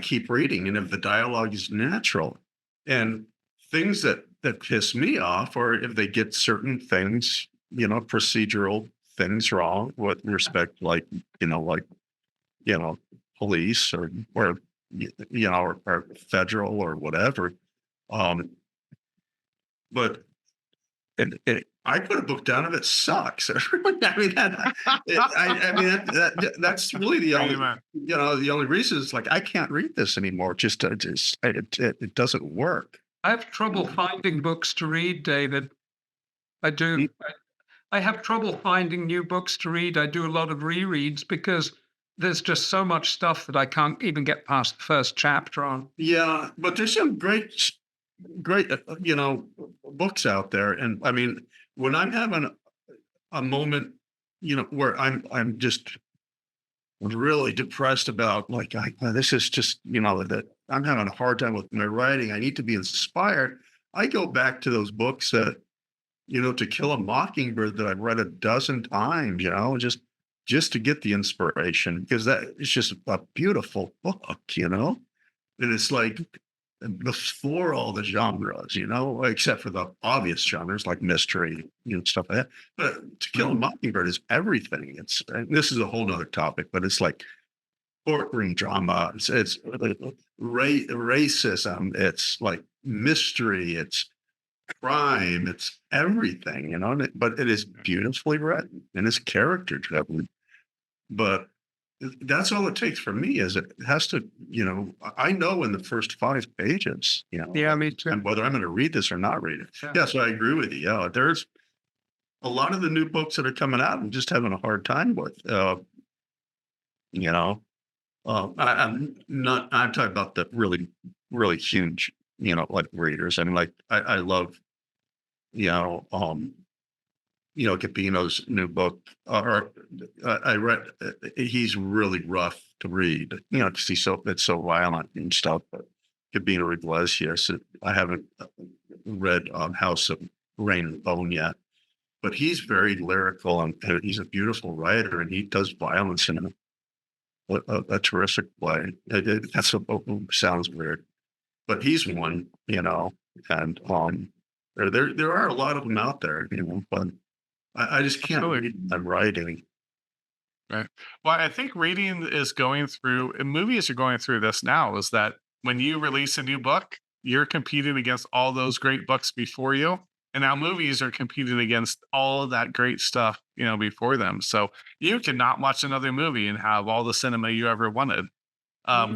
keep reading, and if the dialogue is natural, and things that piss me off, or if they get certain things, you know, procedural things wrong with respect, like you know, police or you know, or federal or whatever. Um, but I put a book down if it sucks. I mean that's really the only Amen. you know the only reason is like I can't read this anymore. It doesn't work. I have trouble finding books to read, David. I do. I have trouble finding new books to read. I do a lot of rereads because there's just so much stuff that I can't even get past the first chapter on. Yeah, but there's some great you know books out there, and I mean when I'm having a moment, you know, where I'm just really depressed about like this is just you know that I'm having a hard time with my writing. I need to be inspired. I go back to those books that you know, To Kill a Mockingbird that I've read a dozen times. You know, just to get the inspiration because that is just a beautiful book. You know, and it's like before all the genres, you know, except for the obvious genres like mystery, you know, stuff like that. But To Kill a Mockingbird is everything. It's and this is a whole nother topic, but it's like courtroom drama. It's racism. It's like mystery. It's crime. It's everything, you know. But it is beautifully written and it's character driven. But that's all it takes for me is it has to, you know, I know in the first 5 pages, you know, Yeah, me too. and whether I'm going to read this or not read it. Yeah. Yeah, so I agree with you. Yeah, there's a lot of the new books that are coming out. I'm just having a hard time with, you know, I'm not. I'm talking about the really, really huge, you know, like readers. I mean, like I love, you know, Capino's new book, or I read. He's really rough to read, you know, because it's so violent and stuff. But Cabino Iglesias, I haven't read House of Rain and Bone yet, but he's very lyrical and he's a beautiful writer, and he does violence in a terrific way. That's sounds weird, but he's one, you know, and there are a lot of them out there, you know, but I just can't read them writing. Right. Well, I think reading is going through, and movies are going through this now, is that when you release a new book, you're competing against all those great books before you. And now movies are competing against all of that great stuff, you know, before them. So you cannot watch another movie and have all the cinema you ever wanted.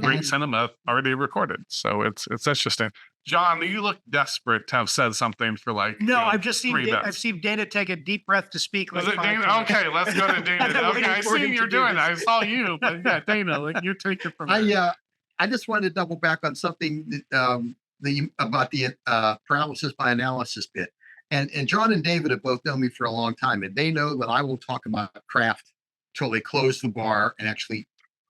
Great cinema already recorded. So it's interesting. John, you look desperate to have said something for like No, you know, I've just seen 3 I've minutes. seen Dana take a deep breath to speak. Was Like it 5 Dana? times. Okay, let's go to Dana. been Okay, waiting I for seen him you're to do doing it. I this. saw you, but yeah, Dana, like you take it from there. I just wanted to double back on something about the paralysis by analysis bit. And John and David have both known me for a long time, and they know that I will talk about craft till they close the bar and actually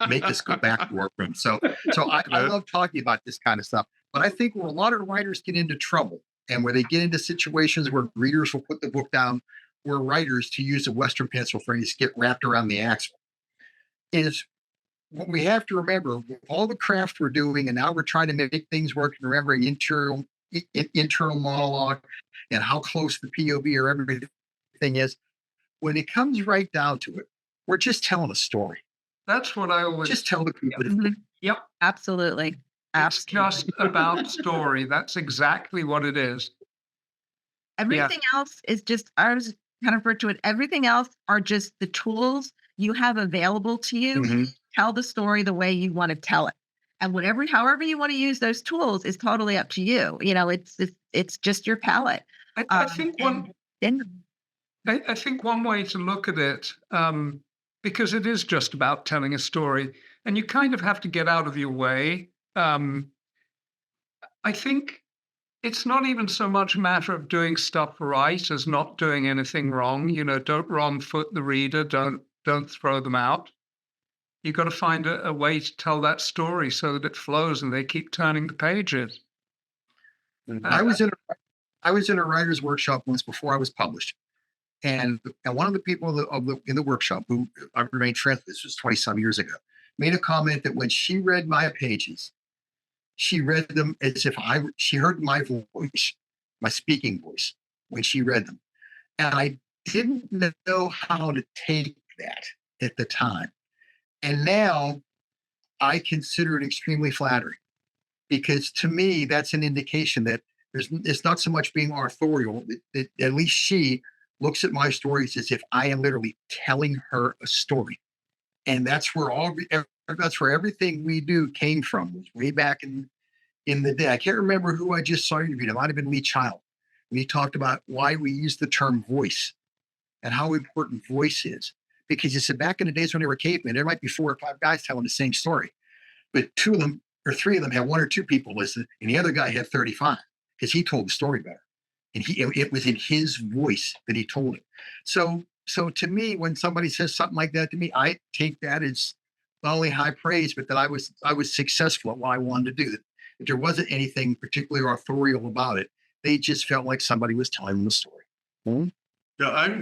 make us go back to our room. So I love talking about this kind of stuff. But I think where a lot of writers get into trouble and where they get into situations where readers will put the book down, where writers, to use a Western pencil phrase, get wrapped around the axle, is what we have to remember with all the craft we're doing, and now we're trying to make things work and remembering internal monologue and how close the POV or everything is. When it comes right down to it, we're just telling a story. That's what I always. Just tell the people. Yep. Absolutely. It's Absolutely. just about story. That's exactly what it is. Everything else is just, I was kind of refer to it, everything else are just the tools you have available to you. Mhm. Tell the story the way you want to tell it. And however you want to use those tools is totally up to you. You know, it's just your palette. I think one. Then I think one way to look at it, because it is just about telling a story, and you kind of have to get out of your way. I think it's not even so much a matter of doing stuff right as not doing anything wrong. You know, don't wrong foot the reader. Don't throw them out. You've got to find a way to tell that story so that it flows and they keep turning the pages. I was in a writer's workshop once before I was published, And one of the people in the workshop who I remained friends with, this was 20 some years ago, made a comment that when she read my pages, she read them as if she heard my voice, my speaking voice, when she read them. And I didn't know how to take that at the time. And now I consider it extremely flattering, because to me, that's an indication that it's not so much being authorial, that at least she looks at my stories as if I am literally telling her a story. And that's where everything we do came from, was way back in the day. I can't remember who I just saw interviewed. It might have been Lee Child. When he talked about why we use the term voice and how important voice is. Because he said back in the days when they were cavemen, there might be 4 or 5 guys telling the same story, but 2 of them or 3 of them had 1 or 2 people listen, and the other guy had 35 because he told the story better, and it was in his voice that he told it. So to me, when somebody says something like that to me, I take that as not only high praise, but that I was successful at what I wanted to do. That there wasn't anything particularly authorial about it. They just felt like somebody was telling them a story. Yeah,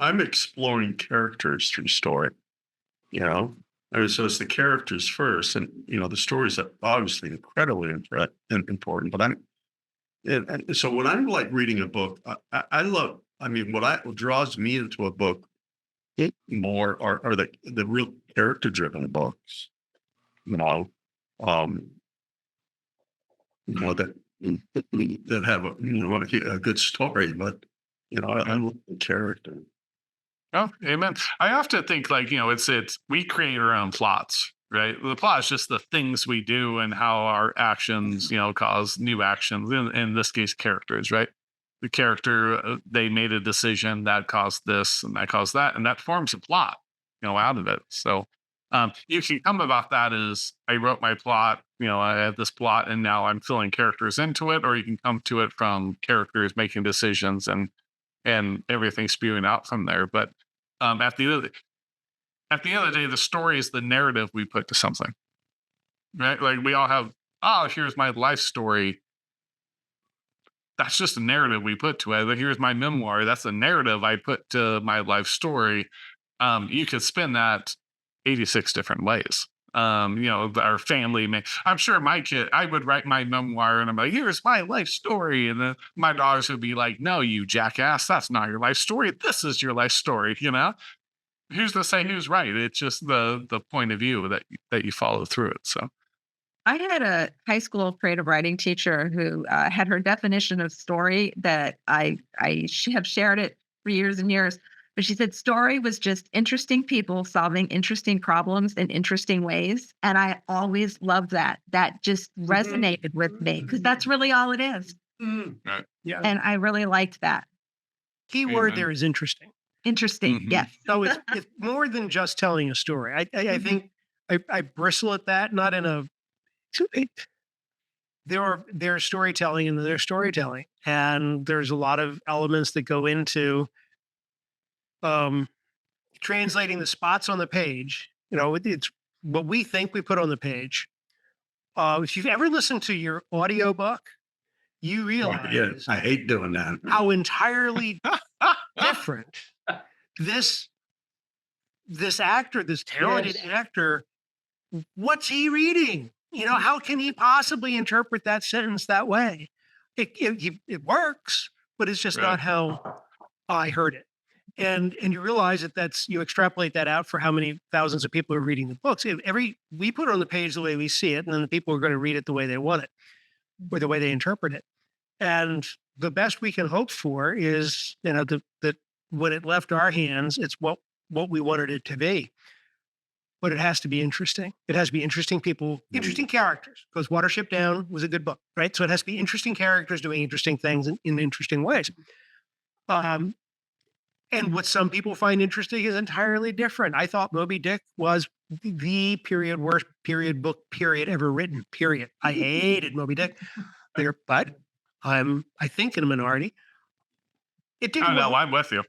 I'm exploring characters through story. You know, so it's the characters first, and the stories are obviously incredibly important. But so when I'm like reading a book, I love. I mean, what draws me into a book more are the real character driven books. You know, um, that have a good story, but I love the character. Oh, amen. I often think like, it's we create our own plots, right? The plot is just the things we do and how our actions, cause new actions. In this case, characters, right? The character, they made a decision that caused this and that caused that, and that forms a plot, out of it. So you can come about that as I wrote my plot, I have this plot and now I'm filling characters into it, or you can come to it from characters making decisions and everything spewing out from there. But at the end of the day, the story is the narrative we put to something, right? Like we all have, oh, here's my life story. That's just a narrative we put to it. Like, here's my memoir. That's a narrative I put to my life story. You could spin that 86 different ways. Our family I'm sure my kid, I would write my memoir and I'm like, here's my life story. And then my daughters would be like, no, you jackass, that's not your life story. This is your life story, Who's to say who's right? It's just the point of view that you follow through it. So I had a high school creative writing teacher who had her definition of story that I have shared it for years and years. But she said story was just interesting people solving interesting problems in interesting ways. And I always loved that. That just resonated with me because that's really all it is. right. Yeah. And I really liked that. Key word Amen. there is interesting. Interesting. Yes. So it's more than just telling a story. I think I bristle at that, not in a. There's storytelling and there's storytelling, and there's a lot of elements that go into translating the spots on the page. It's what we think we put on the page. If you've ever listened to your audiobook, you realize I hate doing that. how entirely different this actor, this talented actor, what's he reading? How can he possibly interpret that sentence that way? It works, but it's just not how I heard it. And you realize that you extrapolate that out for how many thousands of people are reading the books. We put it on the page the way we see it, and then the people are going to read it the way they want it, or the way they interpret it. And the best we can hope for is, that when it left our hands, it's what we wanted it to be. But it has to be interesting. It has to be interesting people, interesting characters, because Watership Down was a good book, right? So it has to be interesting characters doing interesting things in interesting ways. And what some people find interesting is entirely different. I thought Moby Dick was the worst book ever written, period. I hated Moby Dick there, but I think in a minority. It didn't. Oh, no, I'm with you.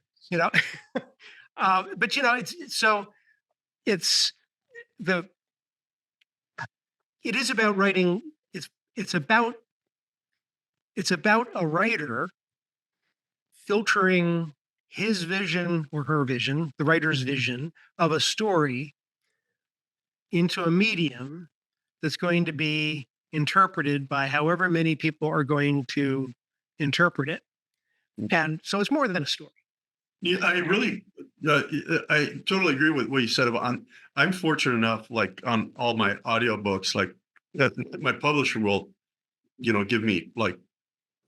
But it is about writing. It's about a writer filtering his vision or her vision, the writer's vision of a story into a medium that's going to be interpreted by however many people are going to interpret it. And so it's more than a story. Yeah, I totally agree with what you said about. I'm fortunate enough, like on all my audiobooks, like that my publisher will, give me like,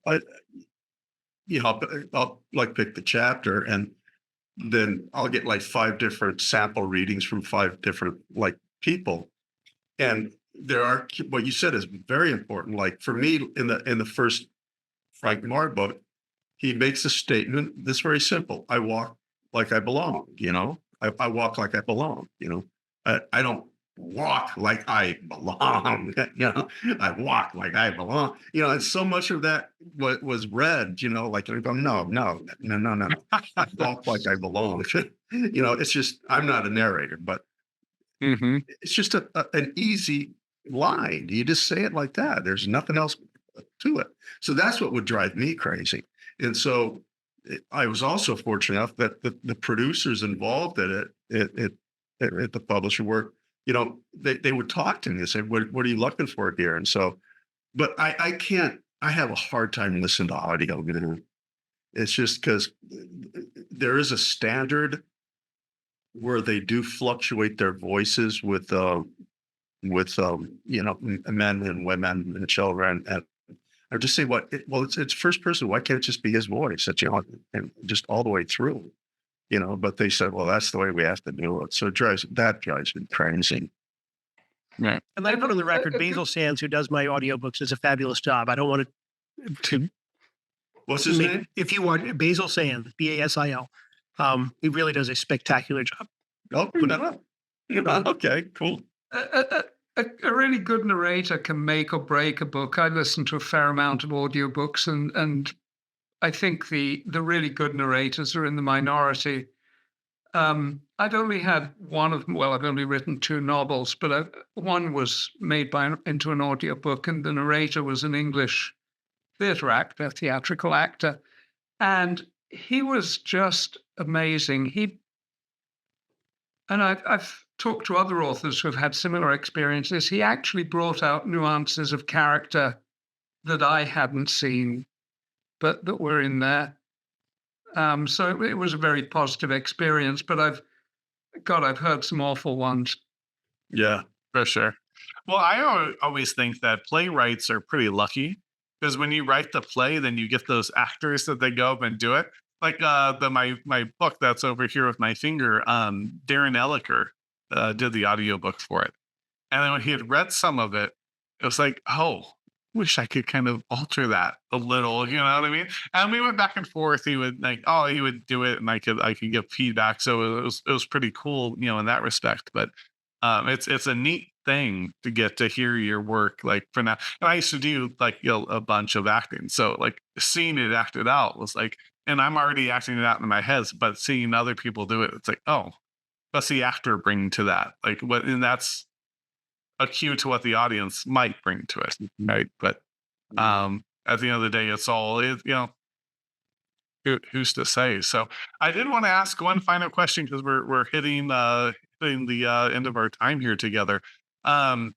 I, I'll like pick the chapter, and then I'll get like 5 different sample readings from 5 different like people, and there are what you said is very important. Like for me, in the first Frank Marr book, he makes a statement that's very simple. I walk like I belong, I walk like I belong, I don't walk like I belong, I walk like I belong, and so much of that was read, like, I go, no, I walk like I belong. It's just, I'm not a narrator, but Mm-hmm. it's just an easy line. You just say it like that. There's nothing else to it. So that's what would drive me crazy. And so I was also fortunate enough that the producers involved in it at the publisher were, they would talk to me and say, what are you looking for here? And so, but I have a hard time listening to audio. It's just because there is a standard where they do fluctuate their voices with men and women and children. And I just say, it's first person. Why can't it just be his voice? That, and just all the way through, but they said, well, that's the way we have to do it. So that drives me crazy. Right. And let me put on the record, Basil Sands, who does my audiobooks, does a fabulous job. I don't want to What's his name? if you want, Basil Sands, Basil. He really does a spectacular job. Oh, put that up. Okay, cool. A really good narrator can make or break a book. I listen to a fair amount of audiobooks, and I think the really good narrators are in the minority. I've only had one of them. Well, I've only written 2 novels, but one was made into an audiobook, and the narrator was an English theatrical actor, and he was just amazing. I've talked to other authors who have had similar experiences. He actually brought out nuances of character that I hadn't seen, but that were in there. So it was a very positive experience, but I've heard some awful ones. Yeah, For sure. Well, I always think that playwrights are pretty lucky because when you write the play, then you get those actors that they go up and do it. Like my book that's over here with my finger, Darren Elliker did the audiobook for it. And then when he had read some of it, it was like, oh, wish I could kind of alter that a little, you know what I mean? And we went back and forth. He would he would do it, and I could give feedback. So it was pretty cool, in that respect. But it's a neat thing to get to hear your work like for now. And I used to do like a bunch of acting, so like seeing it acted out was like, and I'm already acting it out in my head, but seeing other people do it, it's like, oh, what's the actor bring to that? Like what, and that's a cue to what the audience might bring to it, right? But at the end of the day, it's all who's to say? So I did want to ask one final question because we're hitting the end of our time here together. How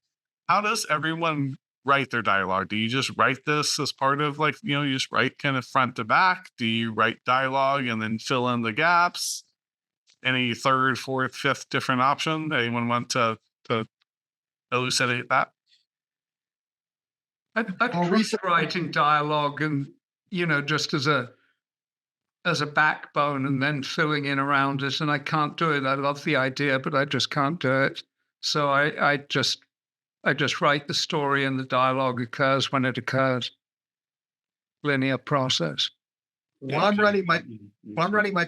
does everyone write their dialogue? Do you just write this as part of like, you just write kind of front to back? Do you write dialogue and then fill in the gaps? Any third, fourth, fifth different option? Anyone want to elucidate that? I've tried writing dialogue and, just as a backbone and then filling in around it. And I can't do it. I love the idea, but I just can't do it. So I just write the story and the dialogue occurs when it occurs. Linear process. When I'm writing my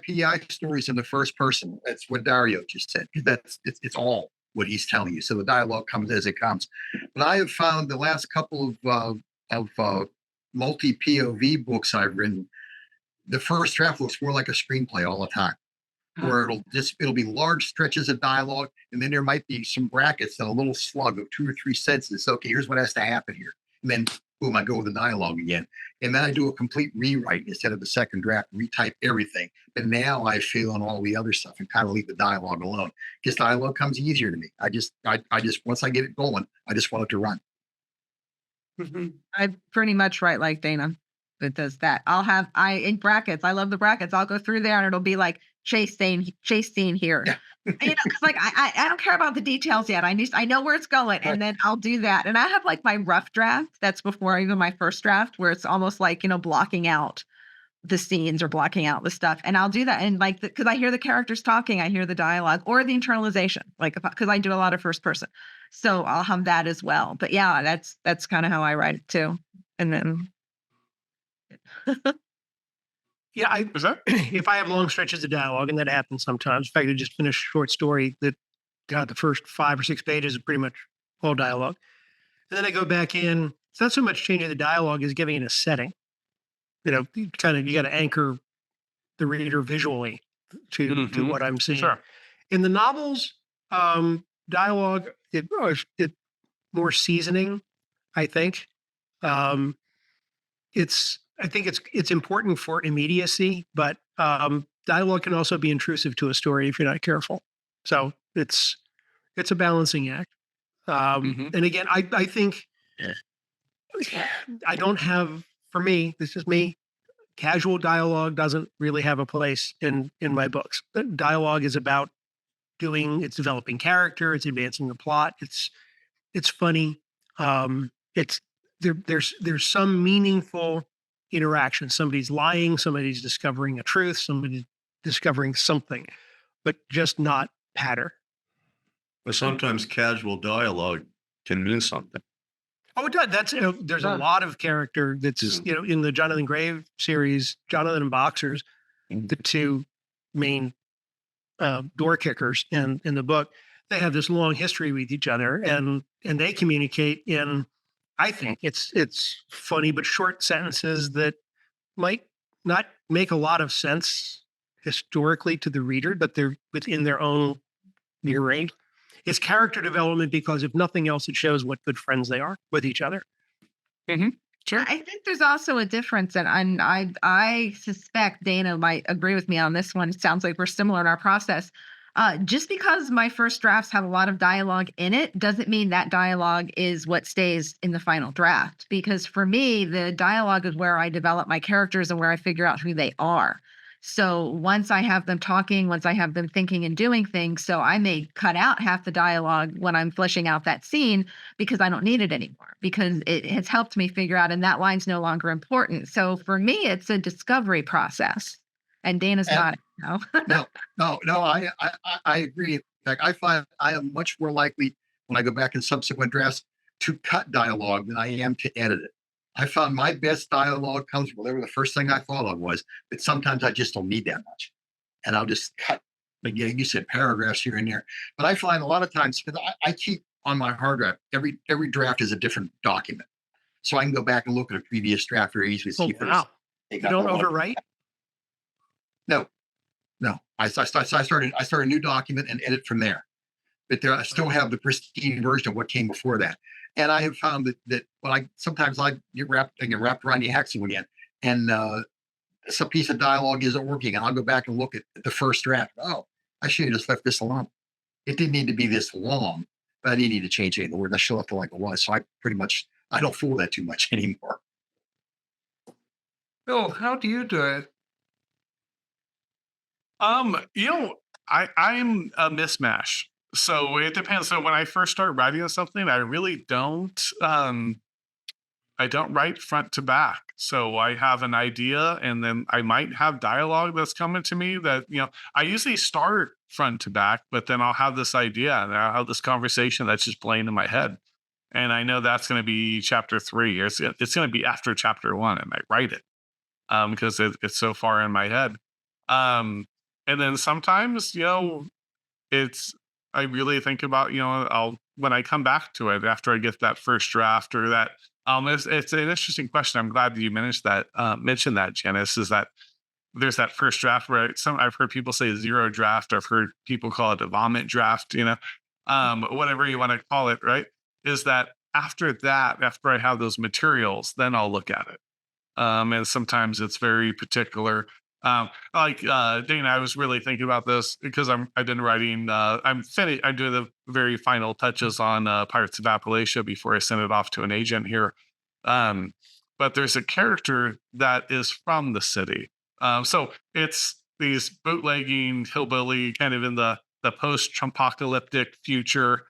PI stories in the first person, that's what Dario just said. It's all what he's telling you. So the dialogue comes as it comes. But I have found the last couple of multi POV books I've written, the first draft looks more like a screenplay all the time, where it'll be large stretches of dialogue, and then there might be some brackets and a little slug of 2 or 3 sentences. Okay, here's what has to happen here, and then boom, I go with the dialogue again. And then I do a complete rewrite instead of the second draft, retype everything. But now I fill in all the other stuff and kind of leave the dialogue alone. Because dialogue comes easier to me. I just once I get it going, I just want it to run. I pretty much write like Dana that does that. In brackets. I love the brackets. I'll go through there and it'll be like chase scene here. Yeah. Because like I don't care about the details yet. I know where it's going, and then I'll do that. And I have like my rough draft. That's before even my first draft, where it's almost like blocking out the scenes or blocking out the stuff. And I'll do that, and like because I hear the characters talking, I hear the dialogue or the internalization, like because I do a lot of first person, so I'll have that as well. But yeah, that's kind of how I write it too. And then Yeah, Is that? if I have long stretches of dialogue, and that happens sometimes. In fact, I just finished a short story that got the first 5 or 6 pages is pretty much all dialogue. And then I go back in. It's not so much changing the dialogue as giving it a setting. You got to anchor the reader visually to what I'm seeing. Sure. In the novels, dialogue it more seasoning, I think. I think it's important for immediacy, but dialogue can also be intrusive to a story if you're not careful. So it's a balancing act. And again, I think I don't have, for me, this is me, casual dialogue doesn't really have a place in my books. Dialogue is about it's developing character, it's advancing the plot, it's funny. There's some meaningful interaction. Somebody's lying, somebody's discovering a truth, somebody's discovering something, but just not patter. But sometimes casual dialogue can mean something. Oh, it does. That's there's a lot of character that's in the Jonathan Grave series, Jonathan and Boxers, the 2 main door kickers in the book. They have this long history with each other, and they communicate in, I think it's funny but short sentences that might not make a lot of sense historically to the reader, but they're within their own near range. It's character development because if nothing else, it shows what good friends they are with each other. Sure. I think there's also a difference, and I suspect Dana might agree with me on this one. It sounds like we're similar in our process. Just because my first drafts have a lot of dialogue in it doesn't mean that dialogue is what stays in the final draft. Because for me, the dialogue is where I develop my characters and where I figure out who they are. So once I have them talking, once I have them thinking and doing things, so I may cut out half the dialogue when I'm fleshing out that scene because I don't need it anymore, because it has helped me figure out, and that line's no longer important. So for me, it's a discovery process. And Dana's not. No. No, I agree. In fact, I find I am much more likely when I go back in subsequent drafts to cut dialogue than I am to edit it. I found my best dialogue comes from whatever the first thing I thought of was, but sometimes I just don't need that much. And I'll just cut, again, you said paragraphs here and there. But I find a lot of times, because I keep on my hard drive, every draft is a different document. So I can go back and look at a previous draft very easily. Oh, See if wow. there's- You don't overwrite? No. I started a new document and edit from there. But I still have the pristine version of what came before that. And I have found that sometimes I get wrapped around the axle again, and some piece of dialogue isn't working, and I'll go back and look at the first draft. Oh, I should have just left this alone. It didn't need to be this long, but I didn't need to change any of the words. I still left it like it was. So I don't fool that too much anymore. Bill, how do you do it? I'm a mismatch. So it depends. So when I first start writing something, I really don't write front to back. So I have an idea, and then I might have dialogue that's coming to me that, I usually start front to back, but then I'll have this idea and I'll have this conversation that's just playing in my head. And I know that's going to be chapter 3. It's going to be after chapter 1, and I write it because it's so far in my head. And then sometimes, I really think about, when I come back to it after I get that first draft or that, it's an interesting question. I'm glad that you mentioned that, Janice, is that there's that first draft where I've heard people say 0 draft. I've heard people call it a vomit draft, whatever you want to call it, right? Is that after that, after I have those materials, then I'll look at it. And sometimes it's very particular. Dana, I was really thinking about this because I've been writing. I'm doing the very final touches on Pirates of Appalachia before I send it off to an agent here. Um, but there's a character that is from the city. So it's these bootlegging hillbilly, kind of in the post-Trumpocalyptic future,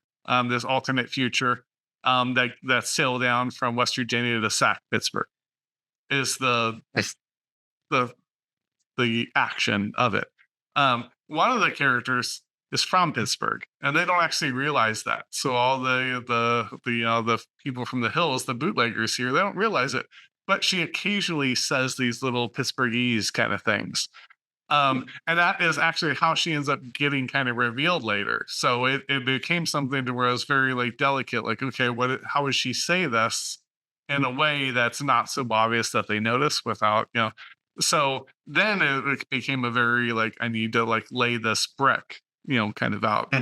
this alternate future, that sail down from West Virginia to sack Pittsburgh. Is the the action of it. One of the characters is from Pittsburgh, and they don't actually realize that. So all the people from the hills, the bootleggers here, they don't realize it. But she occasionally says these little Pittsburghese kind of things. And that is actually how she ends up getting kind of revealed later. So it became something to where it was very like delicate, like, okay, how would she say this in a way that's not so obvious that they notice without, so then it became a very like, I need to like lay this brick, kind of out.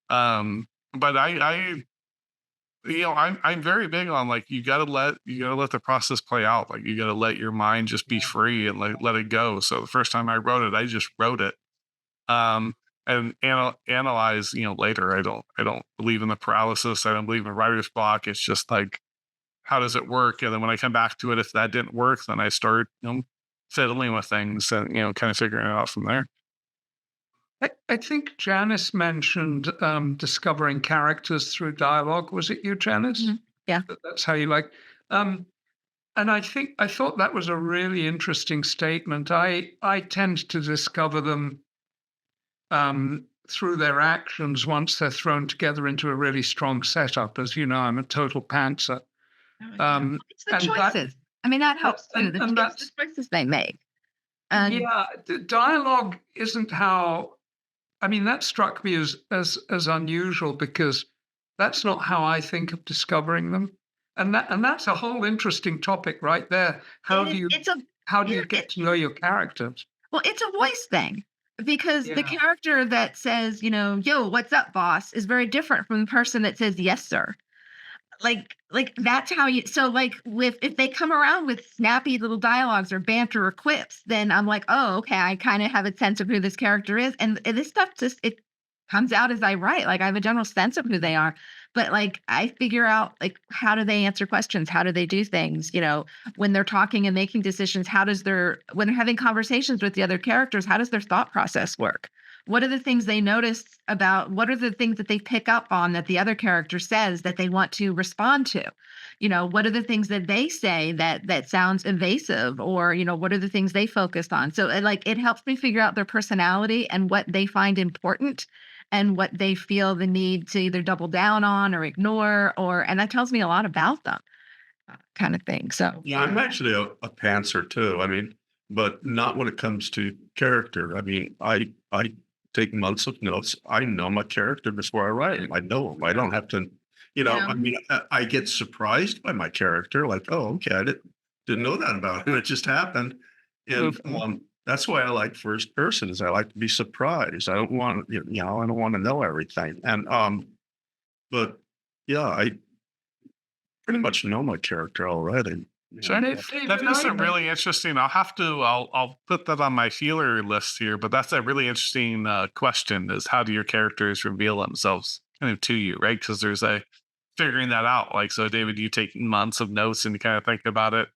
But I'm very big on like, you gotta let the process play out. Like you gotta let your mind just be free and like let it go. So the first time I wrote it, I just wrote it. And analyze, later. I don't believe in the paralysis. I don't believe in writer's block. It's just like, how does it work? And then when I come back to it, if that didn't work, then I start, fiddling with things and, kind of figuring it out from there. I think Janice mentioned discovering characters through dialogue. Was it you, Janice? Mhm. Yeah. That's how you like. And I thought that was a really interesting statement. I tend to discover them through their actions once they're thrown together into a really strong setup. As you know, I'm a total pantser. It's the and that- choices. I mean, that helps too. and The that's- choices they make. And Yeah, the dialogue isn't how. I mean, that struck me as unusual because that's not how I think of discovering them, and that's a whole interesting topic right there. How do you get to know your characters? Well, it's a voice thing because the Yeah. character that says, yo, what's up, boss, is very different from the person that says, yes, sir. Like that's how you. So like if they come around with snappy little dialogues or banter or quips, then I'm like, oh, okay, I kind of have a sense of who this character is, and this stuff just it comes out as I write. Like I have a general sense of who they are, but like I figure out like how do they answer questions, how do they do things, when they're talking and making decisions, when they're having conversations with the other characters, how does their thought process work? What are the things they notice about, what are the things that they pick up on that the other character says that they want to respond to? What are the things that they say that sounds evasive, or, what are the things they focused on? So it helps me figure out their personality and what they find important and what they feel the need to either double down on or ignore, and that tells me a lot about them, kind of thing. So Yeah, I'm actually a pantser too. I mean, but not when it comes to character. I mean, I take months of notes. I know my character before I write him. I know him. I don't have to, Yeah. I mean, I get surprised by my character. Like, oh, okay, I didn't know that about him. It just happened. And that's why I like first person, is I like to be surprised. I don't want, I don't want to know everything. And, but yeah, I pretty much know my character already. So that is a really interesting. I'll put that on my feeler list here. But that's a really interesting question: is how do your characters reveal themselves kind of to you, right? Because there's a figuring that out. Like, so David, you take months of notes and you kind of think about it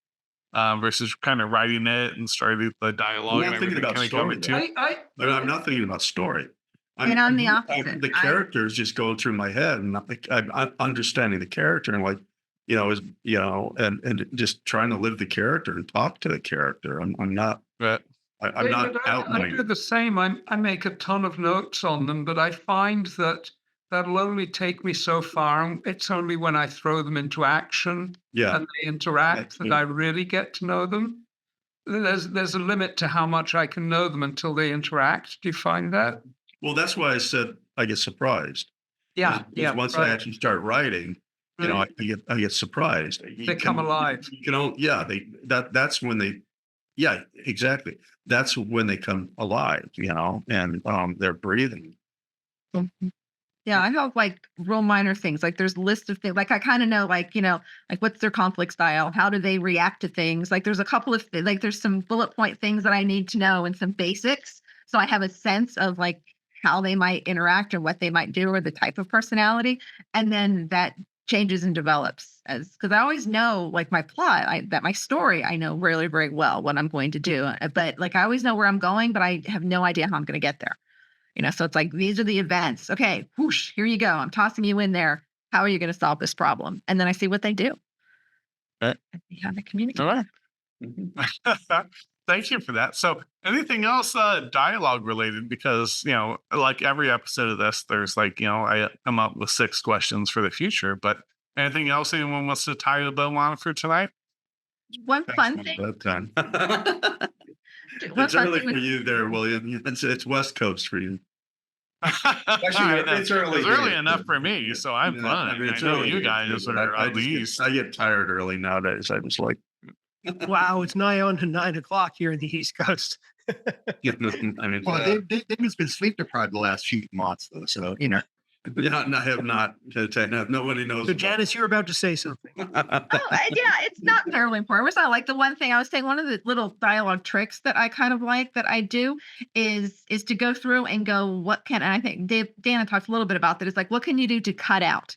versus kind of writing it and starting the dialogue. I'm and thinking about kind of story. coming to. But I'm not thinking about story. And I'm the opposite. The characters just go through my head, and I'm understanding the character, and like, and just trying to live the character and talk to the character. I'm not. Right. I'm not I do the same. I make a ton of notes on them, but I find that that'll only take me so far. It's only when I throw them into action and they interact that I really get to know them. There's a limit to how much I can know them until they interact. Do you find that? Well, that's why I said I get surprised. Yeah. Once I actually start writing, I get surprised. They come alive. That's when they. Yeah, exactly. That's when they come alive, and they're breathing. Yeah, I have like real minor things. Like there's lists of things. Like I kind of know, like, like what's their conflict style? How do they react to things? Like there's a couple of like there's some bullet point things that I need to know and some basics. So I have a sense of like how they might interact or what they might do or the type of personality. And then that changes and develops as because I always know like my plot, that my story, I know really very well what I'm going to do. But like I always know where I'm going, but I have no idea how I'm going to get there. So it's like, these are the events. Okay, whoosh, here you go. I'm tossing you in there. How are you going to solve this problem? And then I see what they do. Right. And see how they communicate. All right. Thank you for that. So anything else dialogue related? Because, like every episode of this, there's like, I come up with 6 questions for the future, but anything else anyone wants to tie a bow on for tonight? One fun thing. Bedtime. One It's fun early thing for with- you there, William. It's West Coast for you. I know. it's early It's early days. enough for me, so I'm Yeah, fine. I it's know early you days, guys but are I at just least. I get tired early nowadays. I was like, Wow, it's nigh on to 9 o'clock here in the East Coast. I mean, Well, they've just been sleep deprived the last few months, though. So yeah, I have not. Nobody knows. So, about- Janice, you were about to say something. Yeah, it's not terribly important. It's not like the one thing I was saying. One of the little dialogue tricks that I kind of like that I do is to go through and go, what can, and I think Dana talked a little bit about that. It's like, what can you do to cut out?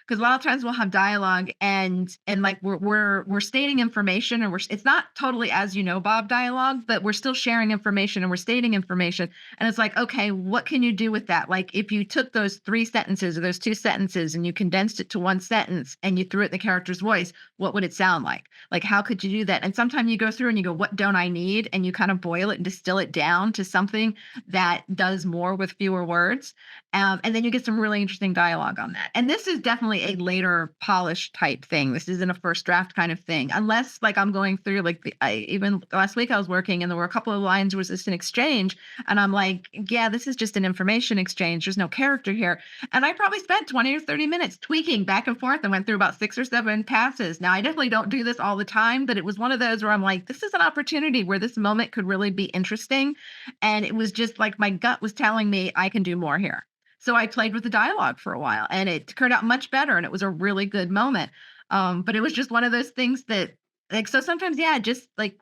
Because a lot of times we'll have dialogue and like we're stating information, or it's not totally as Bob dialogue, but we're still sharing information and we're stating information. And it's like, okay, what can you do with that? Like if you took those 3 sentences or those 2 sentences and you condensed it to 1 sentence and you threw it in the character's voice, what would it sound like? Like how could you do that? And sometimes you go through and you go, what don't I need? And you kind of boil it and distill it down to something that does more with fewer words. And then you get some really interesting dialogue on that. And this is definitely a later polish type thing. This isn't a first draft kind of thing, unless like I'm going through like even last week I was working and there were a couple of lines was just an exchange, and I'm like, yeah, this is just an information exchange. There's no character here, and I probably spent 20 or 30 minutes tweaking back and forth and went through about 6 or 7 passes. Now I definitely don't do this all the time, but it was one of those where I'm like, this is an opportunity where this moment could really be interesting, and it was just like my gut was telling me I can do more here. So I played with the dialogue for a while and it turned out much better. And it was a really good moment. But it was just one of those things that like, so sometimes, yeah, just like,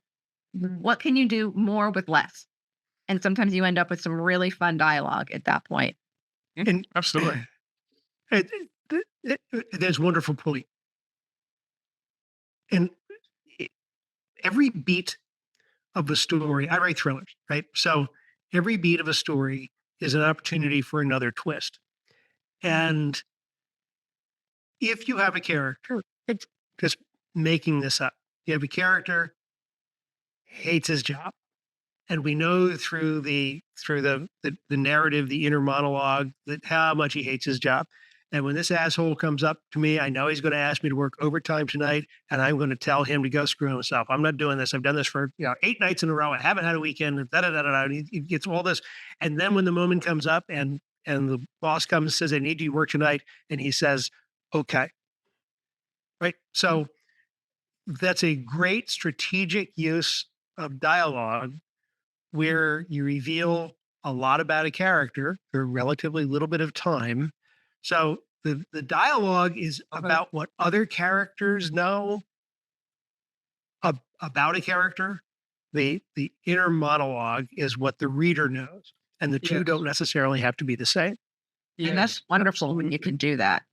what can you do more with less? And sometimes you end up with some really fun dialogue at that point. And Absolutely. There's a wonderful point. And every beat of a story, I write thrillers, right? So every beat of a story is an opportunity for another twist. And if you have a character, it's just making this up. You have a character hates his job, and we know through the narrative, the inner monologue, that how much he hates his job. And when this asshole comes up to me, I know he's going to ask me to work overtime tonight, and I'm going to tell him to go screw himself. I'm not doing this. I've done this for 8 nights in a row. I haven't had a weekend. And he gets all this, and then when the moment comes up, and the boss comes and says, "I need you to work tonight," and he says, "Okay," right? So that's a great strategic use of dialogue, where you reveal a lot about a character for relatively little bit of time. So the dialogue is about what other characters know about a character. The inner monologue is what the reader knows, and the two Yes. don't necessarily have to be the same. And that's wonderful when you can do that.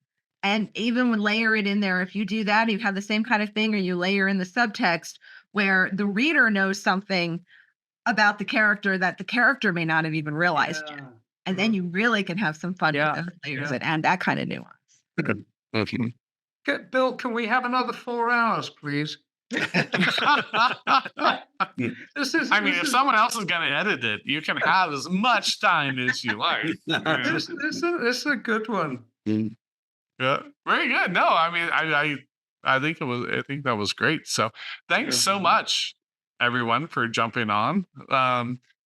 And even when layer it in there, if you do that, you have the same kind of thing, or you layer in the subtext where the reader knows something about the character that the character may not have even realized yet. And then you really can have some fun Yeah, with those layers yeah. and add that kind of nuance. Bill, can we have another 4 hours, please? This is. I mean, this if is- someone else is going to edit it, you can have as much time as you like. this is a good one. Yeah, very good. No, I mean, I think I think that was great. So thanks so much, everyone, for jumping on.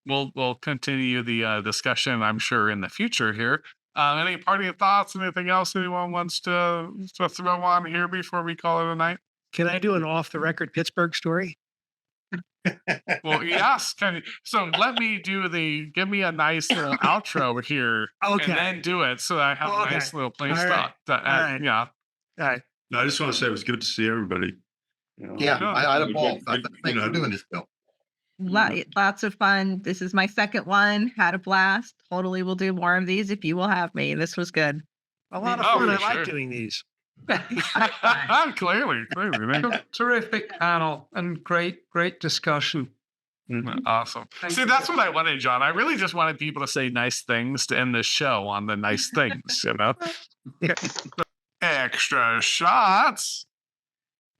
We'll continue the discussion, I'm sure, in the future here. Any parting thoughts? Anything else anyone wants to throw on here before we call it a night? Can I do an off the record Pittsburgh story? Well, yes, kind of. So let me give me a nice little outro here, Okay. and then do it so that I have a Okay. nice little place All right. to All right. yeah. All right. No, I just want to say it was good to see everybody. You know, Yeah, Sure. I had a you ball. know, Thanks you know, for doing this, Bill. Lots of fun. This is my second one. Had a blast. Totally will do more of these if you will have me. This was good. A lot of Oh, fun. for I sure. like doing these. Clearly, man. Terrific panel and great discussion. Awesome. Thank See, you. that's what I wanted, John. I really just wanted people to say nice things to end the show on the nice things, you know? Extra shots.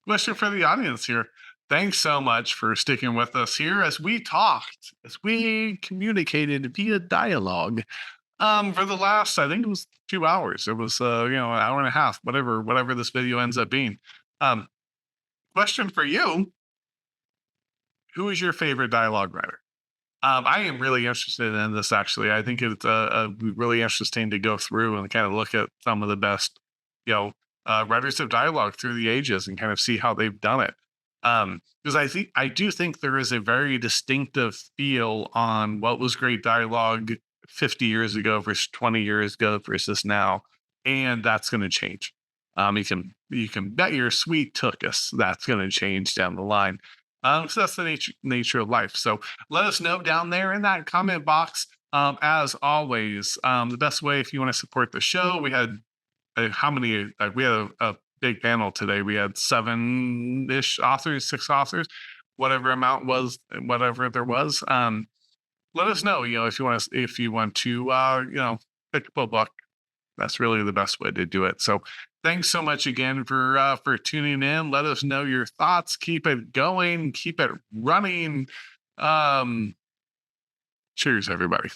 Question for the audience here. Thanks so much for sticking with us here as we talked, as we communicated via dialogue. For the last, I think it was 2 hours. It was an hour and a half, whatever this video ends up being. Question for you. Who is your favorite dialogue writer? I am really interested in this, actually. I think it's really interesting to go through and kind of look at some of the best, writers of dialogue through the ages and kind of see how they've done it. Because I do think there is a very distinctive feel on what was great dialogue 50 years ago versus 20 years ago versus now, and that's going to change. You can bet your sweet tookus that's going to change down the line. So that's the nature of life. So let us know down there in that comment box. As always, the best way if you want to support the show, we had how many? We had a big panel today. We had 7-ish authors, 6 authors, whatever amount was, whatever there was. Let us know. If you want to, pick up a book. That's really the best way to do it. So thanks so much again for tuning in. Let us know your thoughts. Keep it going. Keep it running. Cheers, everybody.